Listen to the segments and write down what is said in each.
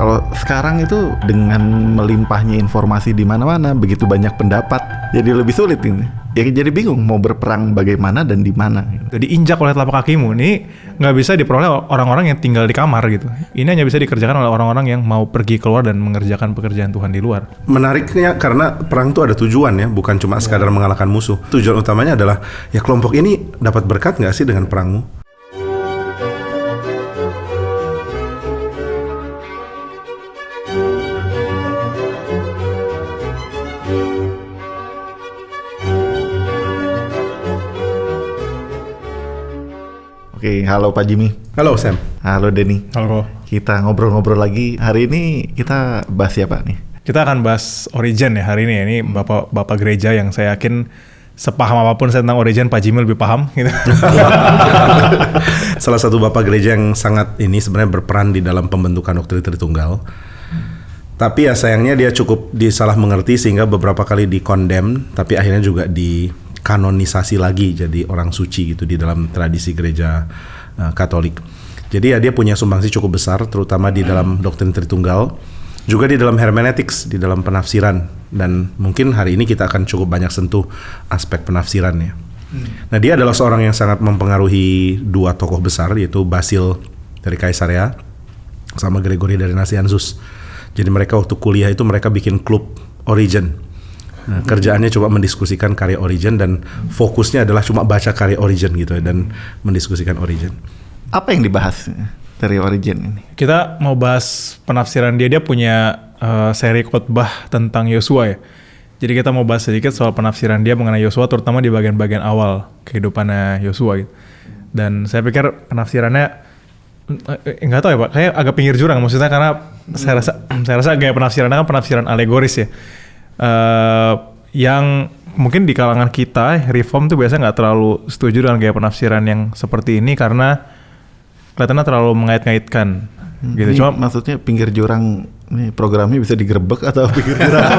Kalau sekarang itu dengan melimpahnya informasi di mana-mana, begitu banyak pendapat, jadi lebih sulit ini. Ya jadi bingung mau berperang bagaimana dan di mana. Jadi injak oleh telapak kakimu ini nggak bisa diperoleh orang-orang yang tinggal di kamar gitu. Ini hanya bisa dikerjakan oleh orang-orang yang mau pergi keluar dan mengerjakan pekerjaan Tuhan di luar. Menariknya karena perang itu ada tujuan ya, bukan cuma sekadar mengalahkan musuh. Tujuan utamanya adalah ya kelompok ini dapat berkat nggak sih dengan perangmu? Oke, halo Pak Jimmy. Halo Sam. Halo Denny. Halo. Kita ngobrol-ngobrol lagi. Hari ini kita bahas siapa nih? Kita akan bahas Origen ya hari ini. Ini bapak gereja yang saya yakin sepaham apapun saya tentang Origen, Pak Jimmy lebih paham gitu. Salah satu bapak gereja yang sangat ini sebenarnya berperan di dalam pembentukan doktrin Tritunggal. Tapi ya sayangnya dia cukup disalah mengerti sehingga beberapa kali dikondem, tapi akhirnya juga dikanonisasi lagi jadi orang suci gitu di dalam tradisi gereja Katolik. Jadi ya dia punya sumbangsi cukup besar terutama di dalam doktrin Tritunggal, juga di dalam hermeneutics, di dalam penafsiran, dan mungkin hari ini kita akan cukup banyak sentuh aspek penafsirannya. Nah, dia adalah seorang yang sangat mempengaruhi dua tokoh besar, yaitu Basil dari Kaisarea sama Gregory dari Nazianzus. Jadi mereka waktu kuliah itu mereka bikin klub Origen. Nah, kerjaannya coba mendiskusikan karya Origen dan fokusnya adalah cuma baca karya Origen gitu ya, dan mendiskusikan Origen. Apa yang dibahas dari Origen ini? Kita mau bahas penafsiran dia. Dia punya seri khotbah tentang Yosua ya. Jadi kita mau bahas sedikit soal penafsiran dia mengenai Yosua, terutama di bagian-bagian awal kehidupannya Yosua gitu. Dan saya pikir penafsirannya nggak tahu ya Pak, kayak agak pinggir jurang maksudnya, karena saya rasa gaya penafsirannya kan penafsiran alegoris ya. Yang mungkin di kalangan kita reform tuh biasanya nggak terlalu setuju dengan gaya penafsiran yang seperti ini karena kelihatannya terlalu mengait-ngaitkan gitu. Ini Cuma maksudnya pinggir jurang nih, programnya bisa digerebek atau pinggir jurang?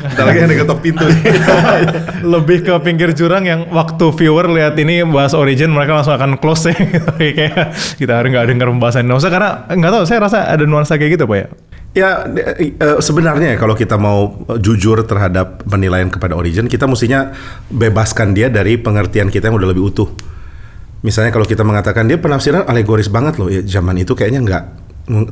Bentar lagi yang ketok pintu. lebih ke pinggir jurang yang waktu viewer lihat ini bahas Origen mereka langsung akan close ya. Kayak kita hari nggak dengar pembahasan ini. Maksudnya karena nggak tahu, saya rasa ada nuansa kayak gitu Pak ya. Ya sebenarnya kalau kita mau jujur terhadap penilaian kepada Origen, kita mestinya bebaskan dia dari pengertian kita yang udah lebih utuh. Misalnya kalau kita mengatakan dia penafsiran alegoris banget loh, ya zaman itu kayaknya nggak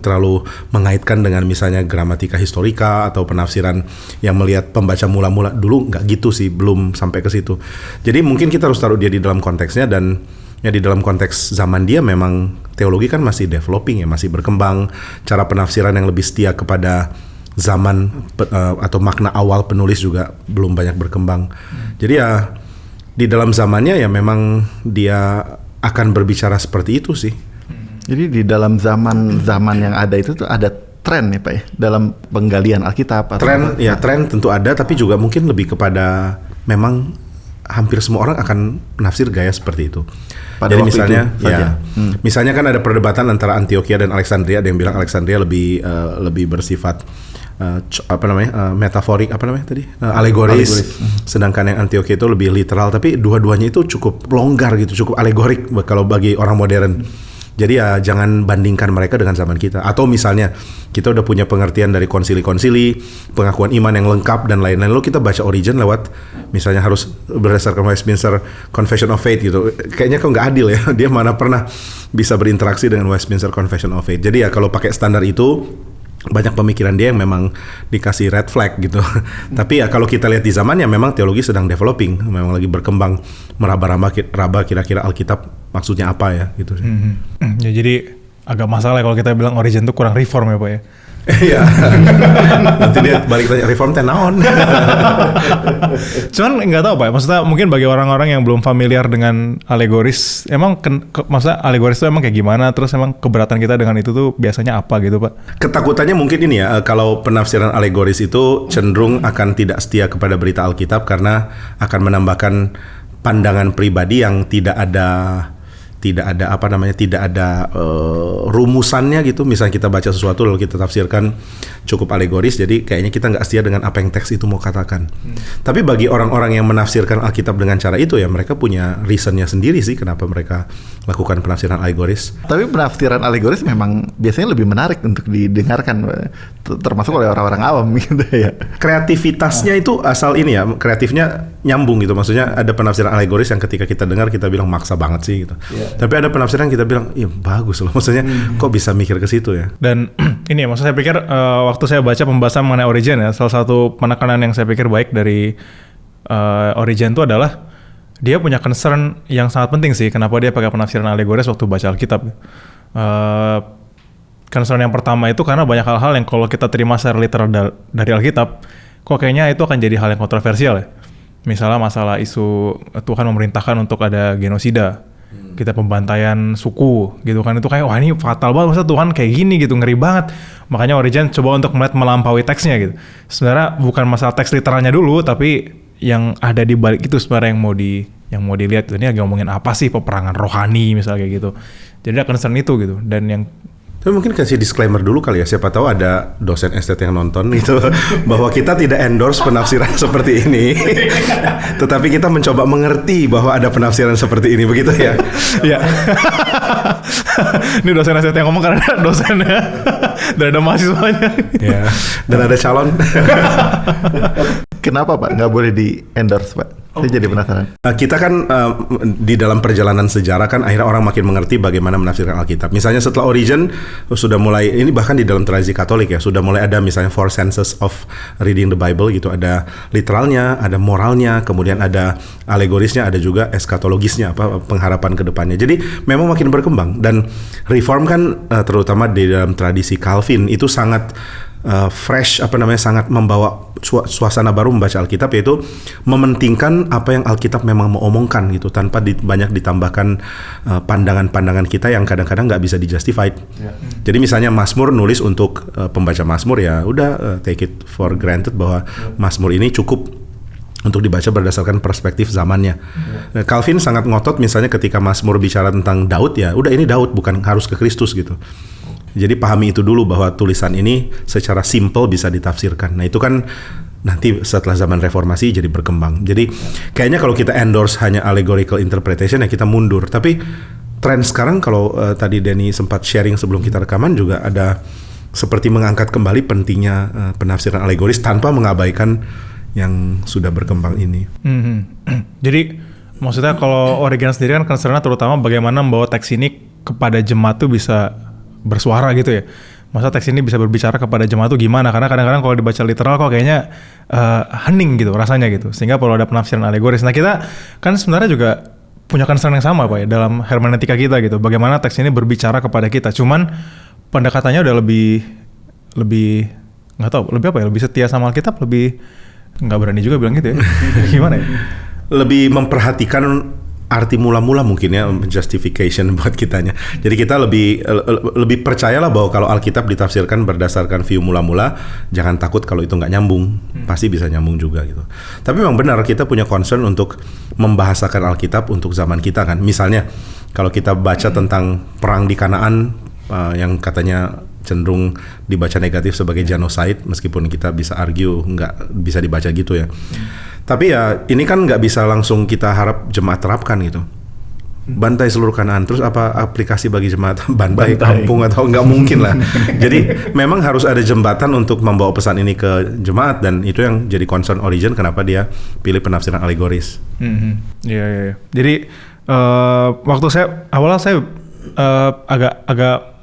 terlalu mengaitkan dengan misalnya gramatika historika atau penafsiran yang melihat pembaca mula-mula, dulu nggak gitu sih, belum sampai ke situ. Jadi mungkin kita harus taruh dia di dalam konteksnya, dan ya di dalam konteks zaman dia memang teologi kan masih developing ya, masih berkembang, cara penafsiran yang lebih setia kepada zaman atau makna awal penulis juga belum banyak berkembang. Jadi ya di dalam zamannya ya memang dia akan berbicara seperti itu sih. Jadi di dalam zaman yang ada itu tuh ada tren ya Pak ya, dalam penggalian Alkitab atau tren apa? Ya tren tentu ada, tapi juga mungkin lebih kepada memang hampir semua orang akan menafsir gaya seperti itu. Pada jadi waktu misalnya itu saja. Misalnya kan ada perdebatan antara Antioquia dan Alexandria, ada yang bilang Alexandria lebih bersifat metaforik, alegoris. Sedangkan yang Antioquia itu lebih literal, tapi dua-duanya itu cukup longgar gitu, cukup alegorik kalau bagi orang modern. Jadi ya jangan bandingkan mereka dengan zaman kita. Atau misalnya kita udah punya pengertian dari konsili-konsili, pengakuan iman yang lengkap dan lain-lain, lalu kita baca Origen lewat misalnya harus berdasarkan Westminster Confession of Faith gitu. Kayaknya kok nggak adil ya, dia mana pernah bisa berinteraksi dengan Westminster Confession of Faith. Jadi ya kalau pakai standar itu, banyak pemikiran dia yang memang dikasih red flag gitu. Tapi ya kalau kita lihat di zamannya memang teologi sedang developing, memang lagi berkembang, meraba kira-kira Alkitab maksudnya apa ya gitu. Ya jadi agak masalah kalau kita bilang Origen itu kurang reform ya Pak ya. Iya. Nanti dia balik tanya reform teh naon. Cuman nggak tahu Pak, maksudnya mungkin bagi orang-orang yang belum familiar dengan alegoris, emang maksudnya alegoris itu emang kayak gimana? Terus emang keberatan kita dengan itu tuh biasanya apa gitu Pak? Ketakutannya mungkin ini ya, kalau penafsiran alegoris itu cenderung akan tidak setia kepada berita Alkitab karena akan menambahkan pandangan pribadi yang tidak ada tidak ada rumusannya gitu. Misalnya kita baca sesuatu lalu kita tafsirkan cukup alegoris, jadi kayaknya kita nggak setia dengan apa yang teks itu mau katakan. Tapi bagi orang-orang yang menafsirkan Alkitab dengan cara itu ya mereka punya reasonnya sendiri sih kenapa mereka lakukan penafsiran alegoris. Tapi penafsiran alegoris memang biasanya lebih menarik untuk didengarkan, termasuk oleh orang-orang awam gitu ya. Kreativitasnya itu asal ini ya, kreatifnya nyambung gitu. Maksudnya ada penafsiran alegoris yang ketika kita dengar kita bilang maksa banget sih gitu. Tapi ada penafsiran kita bilang, iya bagus loh. Maksudnya kok bisa mikir ke situ ya. Dan ini ya, maksud saya pikir waktu saya baca pembahasan mengenai Origen ya, salah satu penekanan yang saya pikir baik dari Origen itu adalah dia punya concern yang sangat penting sih. Kenapa dia pakai penafsiran alegoris waktu baca Alkitab. Concern yang pertama itu karena banyak hal-hal yang kalau kita terima secara literal dari Alkitab, kok kayaknya itu akan jadi hal yang kontroversial ya. Misalnya masalah isu Tuhan memerintahkan untuk ada genosida. Kita pembantaian suku gitu kan, itu kayak wah ini fatal banget, masa Tuhan kayak gini gitu, ngeri banget. Makanya Origen coba untuk melihat melampaui teksnya gitu. Sebenarnya bukan masalah teks literalnya dulu, tapi yang ada di balik itu sebenarnya yang mau dilihat. Ini lagi ngomongin apa sih, peperangan rohani misalnya kayak gitu. Jadi ada concern itu gitu. Dan yang tapi mungkin kasih disclaimer dulu kali ya, siapa tahu ada dosen estet yang nonton gitu bahwa kita tidak endorse penafsiran seperti ini, tetapi kita mencoba mengerti bahwa ada penafsiran seperti ini, begitu ya? Iya. Ini dosen estet yang ngomong karena dosennya dan ada mahasiswanya. Ya. Dan ada calon. Kenapa Pak nggak boleh di endorse Pak? Saya jadi penasaran. Kita kan di dalam perjalanan sejarah kan akhirnya orang makin mengerti bagaimana menafsirkan Alkitab. Misalnya setelah Origen sudah mulai, ini bahkan di dalam tradisi Katolik ya, sudah mulai ada misalnya 4 senses of reading the Bible gitu. Ada literalnya, ada moralnya, kemudian ada alegorisnya, ada juga eskatologisnya, pengharapan ke depannya. Jadi memang makin berkembang. Dan Reform kan terutama di dalam tradisi Calvin itu sangat fresh, sangat membawa suasana baru membaca Alkitab, yaitu mementingkan apa yang Alkitab memang mau omongkan gitu, tanpa banyak ditambahkan pandangan-pandangan kita yang kadang-kadang nggak bisa dijustified. Jadi misalnya Mazmur nulis untuk pembaca Mazmur, ya udah take it for granted bahwa Mazmur ini cukup untuk dibaca berdasarkan perspektif zamannya. Nah, Calvin sangat ngotot misalnya ketika Mazmur bicara tentang Daud, ya udah ini Daud, bukan harus ke Kristus gitu. Jadi pahami itu dulu bahwa tulisan ini secara simple bisa ditafsirkan. Nah itu kan nanti setelah zaman reformasi jadi berkembang. Jadi kayaknya kalau kita endorse hanya allegorical interpretation ya kita mundur. Tapi tren sekarang kalau tadi Denny sempat sharing sebelum kita rekaman juga ada seperti mengangkat kembali pentingnya penafsiran alegoris tanpa mengabaikan yang sudah berkembang ini. Jadi maksudnya kalau Origen sendiri kan concernnya terutama bagaimana membawa teks ini kepada jemaat tuh bisa bersuara gitu ya. Masa teks ini bisa berbicara kepada jemaat tuh gimana? Karena kadang-kadang kalau dibaca literal kok kayaknya hening gitu rasanya gitu. Sehingga perlu ada penafsiran alegoris. Nah kita kan sebenarnya juga punya concern yang sama Pak ya dalam hermeneutika kita gitu. Bagaimana teks ini berbicara kepada kita. Cuman pendekatannya udah lebih nggak tahu lebih apa ya? Lebih setia sama Alkitab, lebih nggak berani juga bilang gitu ya. Gimana ya? Lebih memperhatikan arti mula-mula mungkin ya, justification buat kitanya. Jadi kita lebih percayalah bahwa kalau Alkitab ditafsirkan berdasarkan view mula-mula, jangan takut kalau itu nggak nyambung, pasti bisa nyambung juga gitu. Tapi memang benar kita punya concern untuk membahasakan Alkitab untuk zaman kita kan. Misalnya kalau kita baca tentang perang di Kanaan yang katanya cenderung dibaca negatif sebagai genocide, meskipun kita bisa argue nggak bisa dibaca gitu ya. Tapi ya ini kan nggak bisa langsung kita harap jemaat terapkan gitu. Bantai seluruh Kanaan, terus apa aplikasi bagi jemaat bantai kampung atau nggak mungkin lah. Jadi memang harus ada jembatan untuk membawa pesan ini ke jemaat, dan itu yang jadi concern Origen kenapa dia pilih penafsiran alegoris. Iya. Jadi waktu awalnya saya agak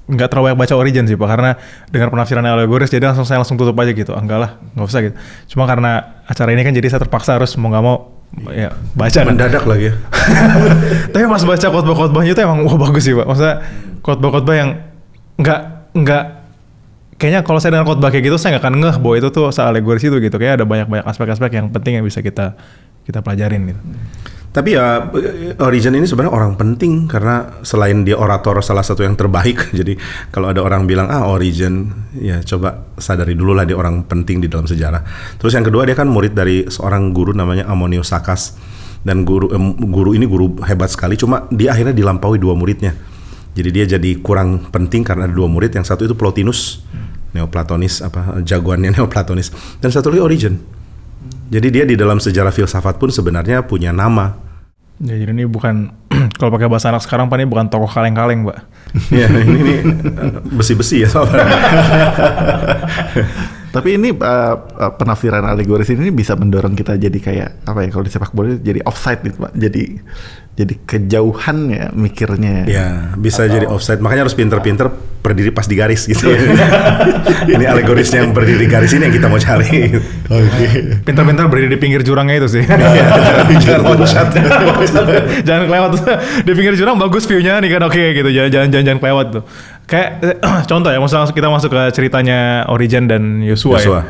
nggak terlalu banyak baca Origen sih Pak, karena dengar penafsiran alegoris jadi saya langsung tutup aja gitu, enggak lah, nggak usah gitu. Cuma karena acara ini kan jadi saya terpaksa harus mau nggak mau ya baca mendadak lagi ya. Tapi pas baca khotbah-khotbahnya itu emang bagus sih Pak, maksudnya khotbah-khotbah yang nggak kayaknya kalau saya dengar khotbah kayak gitu saya nggak akan ngeh bahwa itu tuh soal alegoris itu gitu. Kayak ada banyak aspek-aspek yang penting yang bisa kita pelajarin gitu. Tapi ya Origen ini sebenarnya orang penting karena selain dia orator salah satu yang terbaik. Jadi kalau ada orang bilang Origen, ya coba sadari dulu lah dia orang penting di dalam sejarah. Terus yang kedua dia kan murid dari seorang guru namanya Ammonius Saccas. Dan guru ini guru hebat sekali, cuma dia akhirnya dilampaui 2 muridnya. Jadi dia jadi kurang penting karena ada 2 murid. Yang satu itu Plotinus, Neoplatonis, jagoannya Neoplatonis, dan satu lagi Origen. Jadi dia di dalam sejarah filsafat pun sebenarnya punya nama. Ya, jadi ini bukan kalau pakai bahasa anak sekarang Pak, ini bukan tokoh kaleng-kaleng, Pak. Ya, ini besi-besi ya soalnya. Tapi ini penafsiran alegoris ini bisa mendorong kita jadi kayak apa ya, kalau di sepak bola jadi offside gitu Pak. Jadi kejauhan ya mikirnya. Ya, bisa jadi offside. Makanya harus pinter-pinter berdiri pas di garis gitu. Ini alegorisnya yang berdiri di garis ini yang kita mau cari. Pintar-pintar berdiri di pinggir jurangnya itu sih. Jangan loncat. Jangan kelewat. Di pinggir jurang bagus view-nya nih kan, oke gitu. Jangan kelewat tuh. Kayak contoh ya, maksudnya kita masuk ke ceritanya Origen dan Yosua. Ya.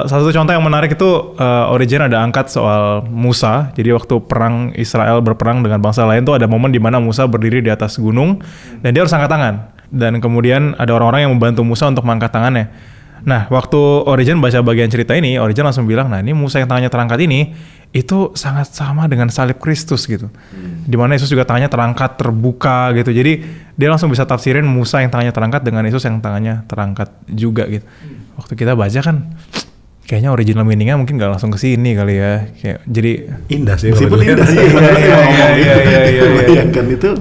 Salah satu contoh yang menarik itu Origen ada angkat soal Musa. Jadi waktu perang Israel berperang dengan bangsa lain tuh ada momen di mana Musa berdiri di atas gunung dan dia harus angkat tangan. Dan kemudian ada orang-orang yang membantu Musa untuk mengangkat tangannya. Nah, waktu Origen baca bagian cerita ini, Origen langsung bilang, nah ini Musa yang tangannya terangkat ini, itu sangat sama dengan salib Kristus gitu. Dimana Yesus juga tangannya terangkat, terbuka gitu. Jadi dia langsung bisa tafsirin Musa yang tangannya terangkat dengan Yesus yang tangannya terangkat juga gitu. Waktu kita baca kan, kayaknya original meaning-nya mungkin gak langsung ke sini kali ya. Kayak, jadi indah sih. Meskipun indah sih. Iya. Bayangkan itu,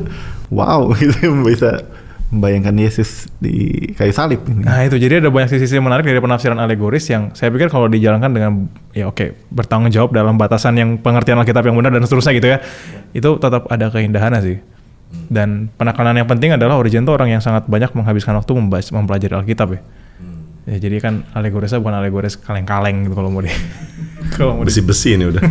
wow, itu bisa membayangkan Yesus di kayu salib ini. Nah itu, jadi ada banyak sisi-sisi menarik dari penafsiran alegoris yang saya pikir kalau dijalankan dengan ya oke, bertanggung jawab dalam batasan yang pengertian Alkitab yang benar dan seterusnya gitu ya, itu tetap ada keindahannya sih. Dan penekanan yang penting adalah Origen itu orang yang sangat banyak menghabiskan waktu mempelajari Alkitab ya. Ya jadi kan alegorisnya bukan alegoris kaleng-kaleng gitu kalau mau di besi-besi ini udah.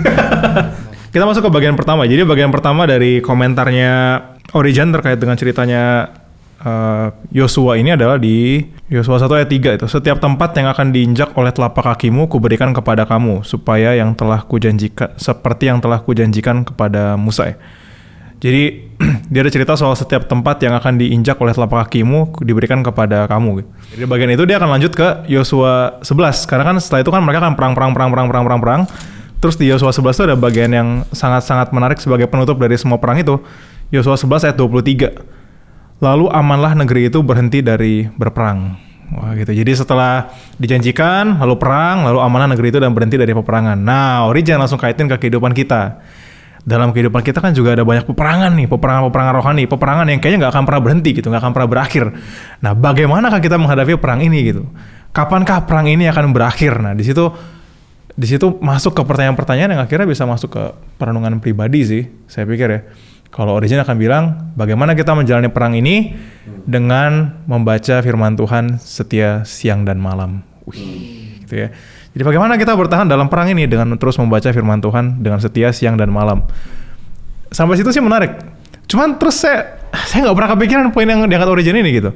Kita masuk ke bagian pertama. Jadi bagian pertama dari komentarnya Origen terkait dengan ceritanya Yosua ini adalah di Yosua 1 ayat 3 itu. Setiap tempat yang akan diinjak oleh telapak kakimu kuberikan kepada kamu, supaya yang telah kujanjikan, seperti yang telah kujanjikan kepada Musa. Jadi dia ada cerita soal setiap tempat yang akan diinjak oleh telapak kakimu diberikan kepada kamu. Jadi bagian itu dia akan lanjut ke Yosua 11. Karena kan setelah itu kan mereka akan perang. Terus di Yosua 11 itu ada bagian yang sangat-sangat menarik sebagai penutup dari semua perang itu. Yosua 11 ayat 23. Lalu amanlah negeri itu berhenti dari berperang. Wah gitu. Jadi setelah dijanjikan, lalu perang, lalu amanlah negeri itu dan berhenti dari peperangan. Nah, Origen langsung kaitin ke kehidupan kita. Dalam kehidupan kita kan juga ada banyak peperangan nih, peperangan rohani, peperangan yang kayaknya nggak akan pernah berhenti gitu, nggak akan pernah berakhir. Nah, bagaimanakah kita menghadapi perang ini gitu? Kapankah perang ini akan berakhir? Nah, di situ masuk ke pertanyaan-pertanyaan yang akhirnya bisa masuk ke perenungan pribadi sih, saya pikir ya. Kalau Origen akan bilang, bagaimana kita menjalani perang ini dengan membaca firman Tuhan setia siang dan malam. Gitu ya. Jadi bagaimana kita bertahan dalam perang ini dengan terus membaca firman Tuhan dengan setia siang dan malam. Sampai situ sih menarik. Cuman terus saya nggak pernah kepikiran poin yang diangkat Origen ini gitu.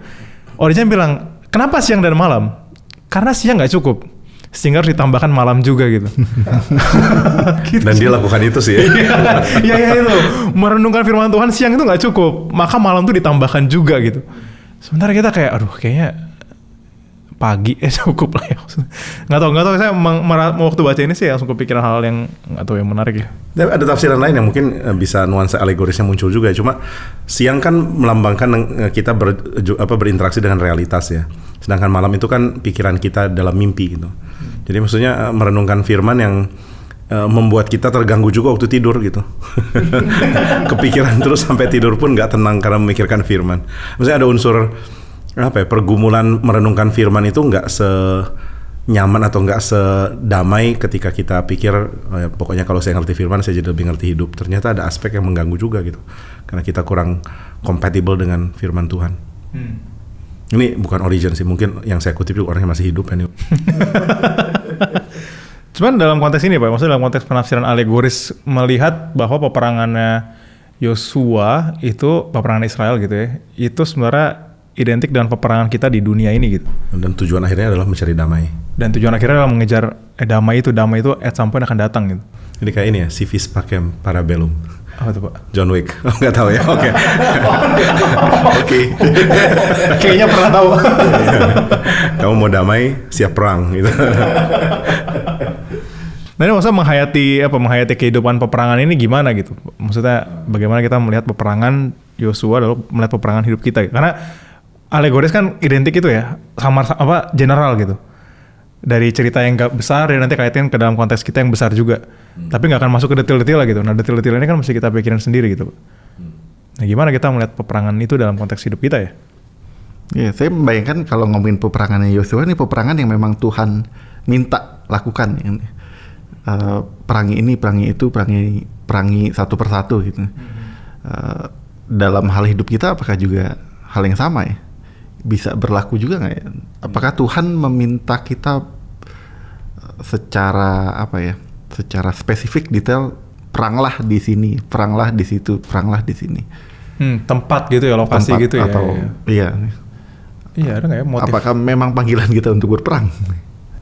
Origen bilang, kenapa siang dan malam? Karena siang nggak cukup. Sehingga harus ditambahkan malam juga gitu. Gitu. Dan dia lakukan itu sih. Iya itu. Merenungkan firman Tuhan siang itu nggak cukup, maka malam tuh ditambahkan juga gitu. Sementara kita kayak, aduh kayaknya pagi cukup lah ya. Nggak tahu. Saya waktu baca ini sih langsung kepikiran hal yang nggak tahu yang menarik ya. Dan ada tafsiran lain yang mungkin bisa nuansa alegorisnya muncul juga. Cuma siang kan melambangkan kita berinteraksi dengan realitas ya. Sedangkan malam itu kan pikiran kita dalam mimpi gitu. Jadi maksudnya merenungkan firman yang membuat kita terganggu juga waktu tidur gitu. Kepikiran terus sampai tidur pun nggak tenang karena memikirkan firman. Maksudnya ada unsur pergumulan merenungkan firman itu nggak senyaman atau nggak sedamai ketika kita pikir pokoknya kalau saya ngerti firman saya jadi lebih ngerti hidup. Ternyata ada aspek yang mengganggu juga gitu. Karena kita kurang compatible dengan firman Tuhan. Ini bukan Origen sih, mungkin yang saya kutip juga orangnya masih hidup kan. Cuman dalam konteks ini Pak, maksudnya dalam konteks penafsiran alegoris melihat bahwa peperangannya Yosua itu peperangan Israel gitu ya, itu sebenarnya identik dengan peperangan kita di dunia ini gitu. Dan tujuan akhirnya adalah mencari damai. Dan tujuan akhirnya adalah mengejar damai itu at some point akan datang gitu. Jadi kayak ini ya, civis pacem parabellum. Apa tuh Pak? John Wick. Oh, nggak tahu ya. Oke. Oke. Kayaknya pernah tahu. Kamu mau damai, siap perang gitu. Nah ini maksudnya menghayati kehidupan peperangan ini gimana gitu? Maksudnya bagaimana kita melihat peperangan Yosua lalu melihat peperangan hidup kita? Karena alegoris kan identik itu ya, general gitu. Dari cerita yang gak besar dan nanti kaitin ke dalam konteks kita yang besar juga. Tapi nggak akan masuk ke detail-detail lah gitu. Nah detail-detail ini kan mesti kita pikirin sendiri gitu. Nah gimana kita melihat peperangan itu dalam konteks hidup kita ya? Ya, saya membayangkan kalau ngomongin peperangannya Yosua, ini peperangan yang memang Tuhan minta lakukan. Perangi ini, perangi itu, perangi satu persatu gitu. Dalam hal hidup kita apakah juga hal yang sama ya? Bisa berlaku juga nggak ya? Apakah Tuhan meminta kita secara secara spesifik detail, peranglah di sini, peranglah di situ, peranglah di sini. Tempat gitu ya, lokasi tempat gitu ya. Atau iya. Iya, ada nggak ya motif? Apakah memang panggilan kita untuk berperang?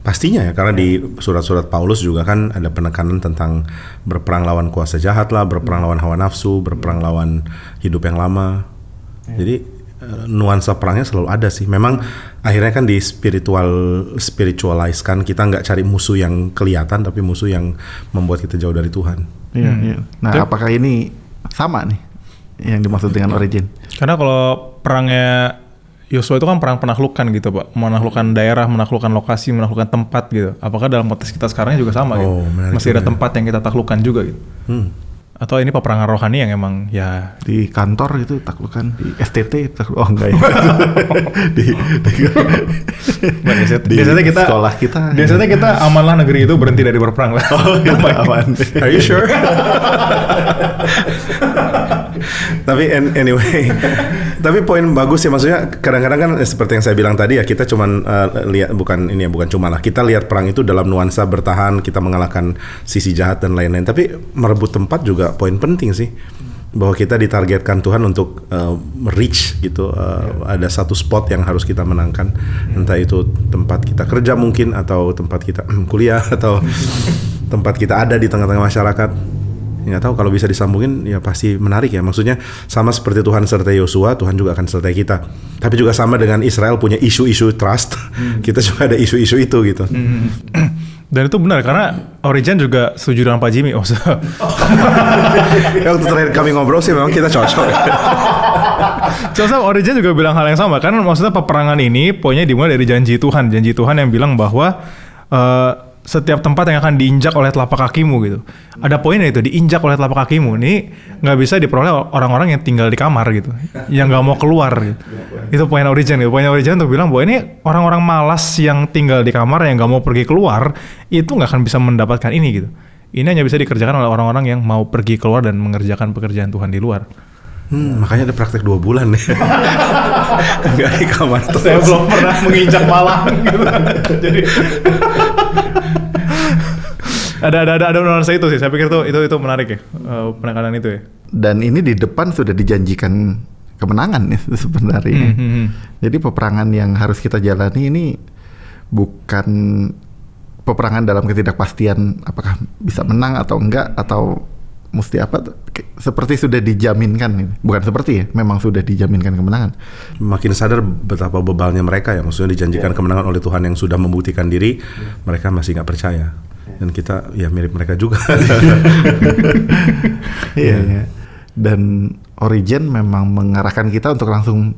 Pastinya ya, karena di surat-surat Paulus juga kan ada penekanan tentang berperang lawan kuasa jahat lah, berperang lawan hawa nafsu, berperang lawan hidup yang lama. Jadi nuansa perangnya selalu ada sih. Memang akhirnya kan di spiritualize kan, kita nggak cari musuh yang kelihatan, tapi musuh yang membuat kita jauh dari Tuhan. Iya, iya. Nah, apakah ini sama nih yang dimaksud dengan origin? Karena kalau perangnya Yosua itu kan perang penaklukan gitu Pak, menaklukkan daerah, menaklukkan lokasi, menaklukkan tempat gitu. Apakah dalam konteks kita sekarang juga sama gitu? Masih ada tempat yang kita taklukkan juga gitu. Atau ini peperangan rohani yang emang ya di kantor itu taklukkan, di STT takluk, enggak ya. biasanya kita sekolah kita. Biasanya kita amanlah negeri itu berhenti dari berperang lah. Aman. Are you sure? Tapi anyway, tapi poin bagus ya, maksudnya kadang-kadang kan seperti yang saya bilang tadi ya, kita cuman lihat bukan cuma lah, kita lihat perang itu dalam nuansa bertahan, kita mengalahkan sisi jahat dan lain-lain. Tapi merebut tempat juga poin penting sih, bahwa kita ditargetkan Tuhan untuk reach gitu, ada satu spot yang harus kita menangkan, entah itu tempat kita kerja mungkin, atau tempat kita kuliah, atau tempat kita ada di tengah-tengah masyarakat. Nggak tahu, kalau bisa disambungin ya pasti menarik ya. Maksudnya sama seperti Tuhan sertai Yosua, Tuhan juga akan sertai kita. Tapi juga sama dengan Israel punya isu-isu trust, kita juga ada isu-isu itu gitu. Dan itu benar, karena Origin juga setuju dengan Pak Jimmy. Ya, waktu terakhir kami ngobrol sih memang kita cocok. Soalnya Origin juga bilang hal yang sama, kan maksudnya peperangan ini poinnya dimulai dari janji Tuhan yang bilang bahwa setiap tempat yang akan diinjak oleh telapak kakimu gitu. Ada poinnya itu, diinjak oleh telapak kakimu. Ini nggak bisa diperoleh orang-orang yang tinggal di kamar gitu, yang nggak mau keluar gitu. Itu poin Origin gitu. Poin Origin untuk bilang bahwa ini orang-orang malas yang tinggal di kamar, yang nggak mau pergi keluar, itu nggak akan bisa mendapatkan ini gitu. Ini hanya bisa dikerjakan oleh orang-orang yang mau pergi keluar dan mengerjakan pekerjaan Tuhan di luar. Makanya ada praktek 2 bulan nih. Nggak di kamar terus. Saya belum pernah menginjak malang gitu. Jadi ada nuansa itu sih. Saya pikir itu menarik ya, penekanan itu ya. Dan ini di depan sudah dijanjikan kemenangan ya sebenarnya. Jadi peperangan yang harus kita jalani ini bukan peperangan dalam ketidakpastian apakah bisa menang atau enggak, atau mesti apa, seperti sudah dijaminkan. Bukan seperti ya, memang sudah dijaminkan kemenangan. Makin sadar betapa bebalnya mereka ya, maksudnya dijanjikan kemenangan oleh Tuhan yang sudah membuktikan diri, mereka masih nggak percaya. Dan kita ya mirip mereka juga. Iya. Dan Origin memang mengarahkan kita untuk langsung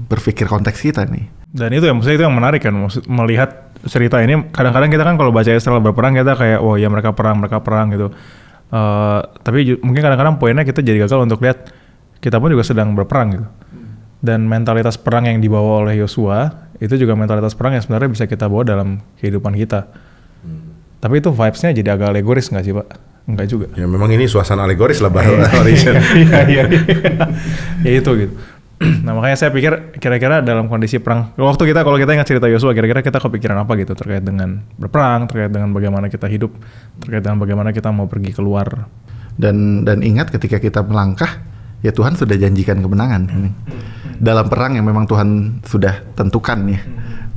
berpikir konteks kita nih. Dan itu ya, maksudnya itu yang menarik kan, melihat cerita ini. Kadang-kadang kita kan kalau baca Israel berperang, kita kayak oh ya mereka perang gitu. Tapi mungkin kadang-kadang poinnya kita jadi gagal untuk lihat kita pun juga sedang berperang gitu. Dan mentalitas perang yang dibawa oleh Yosua itu juga mentalitas perang yang sebenarnya bisa kita bawa dalam kehidupan kita. Tapi itu vibes-nya jadi agak alegoris nggak sih Pak? Enggak juga. Ya memang ini suasana alegoris lah bahwa Origin. Iya. Ya itu gitu. Nah makanya saya pikir kira-kira dalam kondisi perang, kalau kita ingat cerita Yosua, kira-kira kita kepikiran apa gitu terkait dengan berperang, terkait dengan bagaimana kita hidup, terkait dengan bagaimana kita mau pergi keluar. Dan ingat ketika kita melangkah, ya Tuhan sudah janjikan kemenangan. Dalam perang yang memang Tuhan sudah tentukan ya,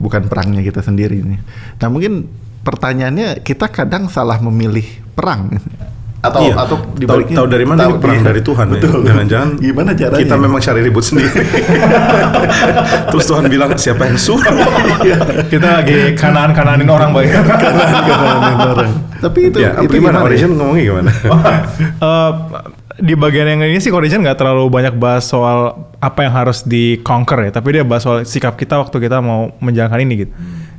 bukan perangnya kita sendiri. Nah mungkin pertanyaannya, kita kadang salah memilih perang. Atau dibaliknya tahu dari mana ini perang dari Tuhan ya. Jangan-jangan gimana caranya? Kita memang cari ribut sendiri. Terus Tuhan bilang siapa yang suruh? Kita lagi kanan-kananin orang banyak. Kanan-kananin orang. Tapi itu gimana? gimana Origin ngomongnya gimana? Di bagian yang ini sih Origin nggak terlalu banyak bahas soal apa yang harus di-conquer ya, tapi dia bahas soal sikap kita waktu kita mau menjalankan ini gitu.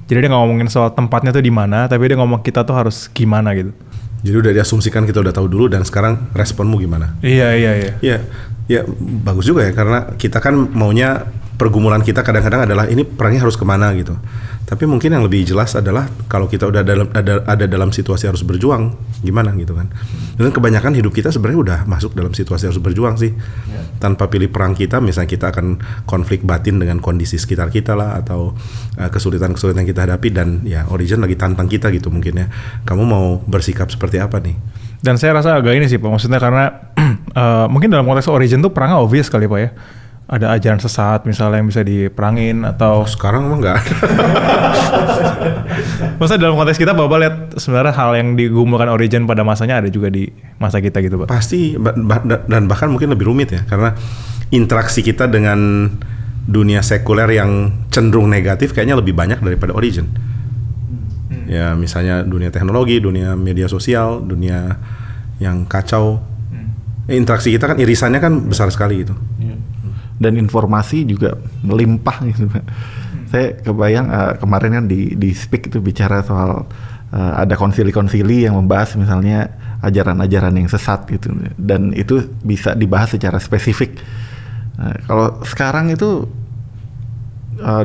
Jadi dia nggak ngomongin soal tempatnya tuh di mana, tapi dia ngomong kita tuh harus gimana gitu. Jadi udah diasumsikan kita udah tahu dulu dan sekarang responmu gimana? Iya. Ya bagus juga ya karena kita kan maunya pergumulan kita kadang-kadang adalah ini perangnya harus kemana gitu. Tapi mungkin yang lebih jelas adalah kalau kita udah ada dalam situasi harus berjuang gimana gitu kan. Dan kebanyakan hidup kita sebenarnya udah masuk dalam situasi harus berjuang sih. Tanpa pilih perang kita, misalnya kita akan konflik batin dengan kondisi sekitar kita lah atau kesulitan-kesulitan yang kita hadapi dan ya Origin lagi tantang kita gitu mungkin ya. Kamu mau bersikap seperti apa nih? Dan saya rasa agak ini sih Pak, maksudnya karena mungkin dalam konteks Origin tuh perangnya obvious kali Pak ya. Ada ajaran sesat misalnya yang bisa diperangin atau sekarang emang nggak ada. Maksudnya dalam konteks kita Bapak lihat sebenarnya hal yang digumulkan Origin pada masanya ada juga di masa kita gitu Pak. Pasti dan bahkan mungkin lebih rumit ya karena interaksi kita dengan dunia sekuler yang cenderung negatif kayaknya lebih banyak daripada Origin. Ya misalnya dunia teknologi, dunia media sosial, dunia yang kacau. Interaksi kita kan irisannya kan besar sekali gitu. Dan informasi juga melimpah gitu. Saya kebayang kemarin kan di Speak itu bicara soal ada konsili-konsili yang membahas misalnya ajaran-ajaran yang sesat gitu, dan itu bisa dibahas secara spesifik. Kalau sekarang itu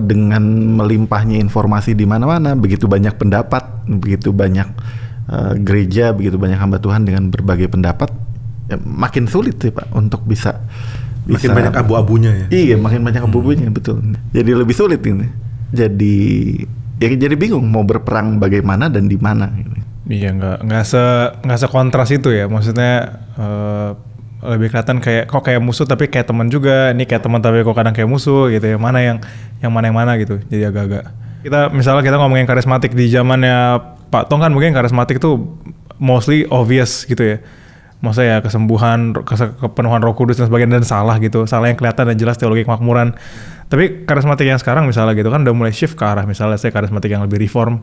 dengan melimpahnya informasi di mana-mana, begitu banyak pendapat, begitu banyak gereja, begitu banyak hamba Tuhan dengan berbagai pendapat, ya makin sulit sih Pak untuk bisa makin banyak abu-abunya ya. Iya, makin banyak abu-abunya betul. Jadi lebih sulit ini. Jadi bingung mau berperang bagaimana dan di mana. Iya, nggak sekontras itu ya. Maksudnya lebih kelihatan kayak musuh tapi kayak teman juga. Ini kayak teman tapi kok kadang kayak musuh gitu ya. Mana yang mana gitu. Jadi agak-agak. Misalnya kita ngomongin karismatik di zamannya Pak Tong kan mungkin karismatik tuh mostly obvious gitu ya. Maksudnya ya kesembuhan, kepenuhan Roh Kudus dan sebagainya dan salah gitu. Salah yang kelihatan dan jelas teologi kemakmuran. Tapi karismatik yang sekarang misalnya gitu kan udah mulai shift ke arah misalnya saya karismatik yang lebih reform.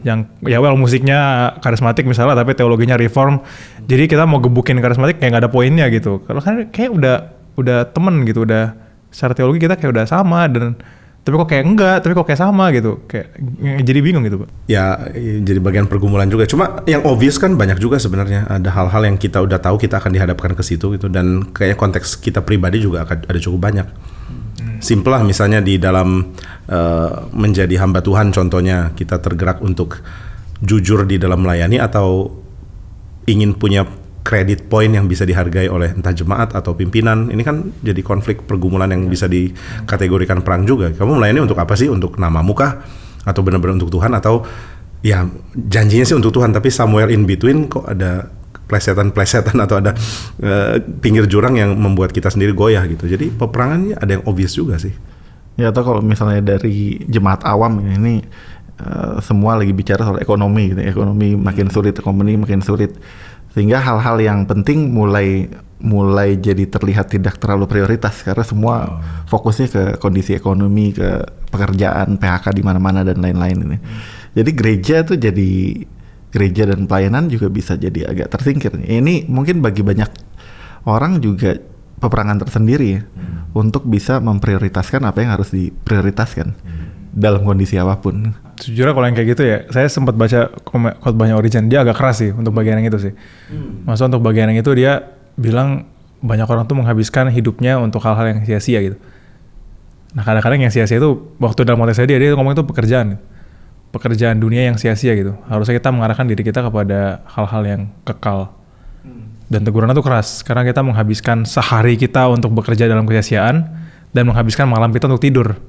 Yang ya musiknya karismatik misalnya tapi teologinya reform. Jadi kita mau gebukin karismatik kayak gak ada poinnya gitu. Kalau kan kayak udah temen gitu, udah secara teologi kita kayak udah sama dan tapi kok kayak sama gitu, kayak jadi bingung gitu Pak. Ya jadi bagian pergumulan juga. Cuma yang obvious kan banyak juga sebenarnya. Ada hal-hal yang kita udah tahu kita akan dihadapkan ke situ gitu dan kayaknya konteks kita pribadi juga akan ada cukup banyak. Simple lah misalnya di dalam menjadi hamba Tuhan contohnya kita tergerak untuk jujur di dalam melayani atau ingin punya credit point yang bisa dihargai oleh entah jemaat atau pimpinan. Ini kan jadi konflik pergumulan yang bisa dikategorikan perang juga. Kamu melayani untuk apa sih? Untuk namamu kah? Atau benar-benar untuk Tuhan? Atau ya janjinya sih untuk Tuhan tapi somewhere in between kok ada plesetan-plesetan atau ada pinggir jurang yang membuat kita sendiri goyah gitu. Jadi peperangannya ada yang obvious juga sih. Ya atau kalau misalnya dari jemaat awam ini semua lagi bicara soal ekonomi gitu. Ekonomi makin sulit, ekonomi makin sulit. Sehingga hal-hal yang penting mulai jadi terlihat tidak terlalu prioritas karena semua fokusnya ke kondisi ekonomi, ke pekerjaan, PHK di mana-mana dan lain-lain ini. Jadi gereja dan pelayanan juga bisa jadi agak tersingkir. Ini mungkin bagi banyak orang juga peperangan tersendiri ya, untuk bisa memprioritaskan apa yang harus diprioritaskan dalam kondisi apapun. Sejujurnya kalau yang kayak gitu ya, saya sempat baca khotbahnya Origin, dia agak keras sih untuk bagian yang itu sih. Maksudnya untuk bagian yang itu dia bilang banyak orang tuh menghabiskan hidupnya untuk hal-hal yang sia-sia gitu. Nah kadang-kadang yang sia-sia itu, waktu dalam konteks dia ngomong itu pekerjaan dunia yang sia-sia gitu. Harusnya kita mengarahkan diri kita kepada hal-hal yang kekal. Dan tegurannya tuh keras, karena kita menghabiskan sehari kita untuk bekerja dalam kesia-siaan, dan menghabiskan malam kita untuk tidur.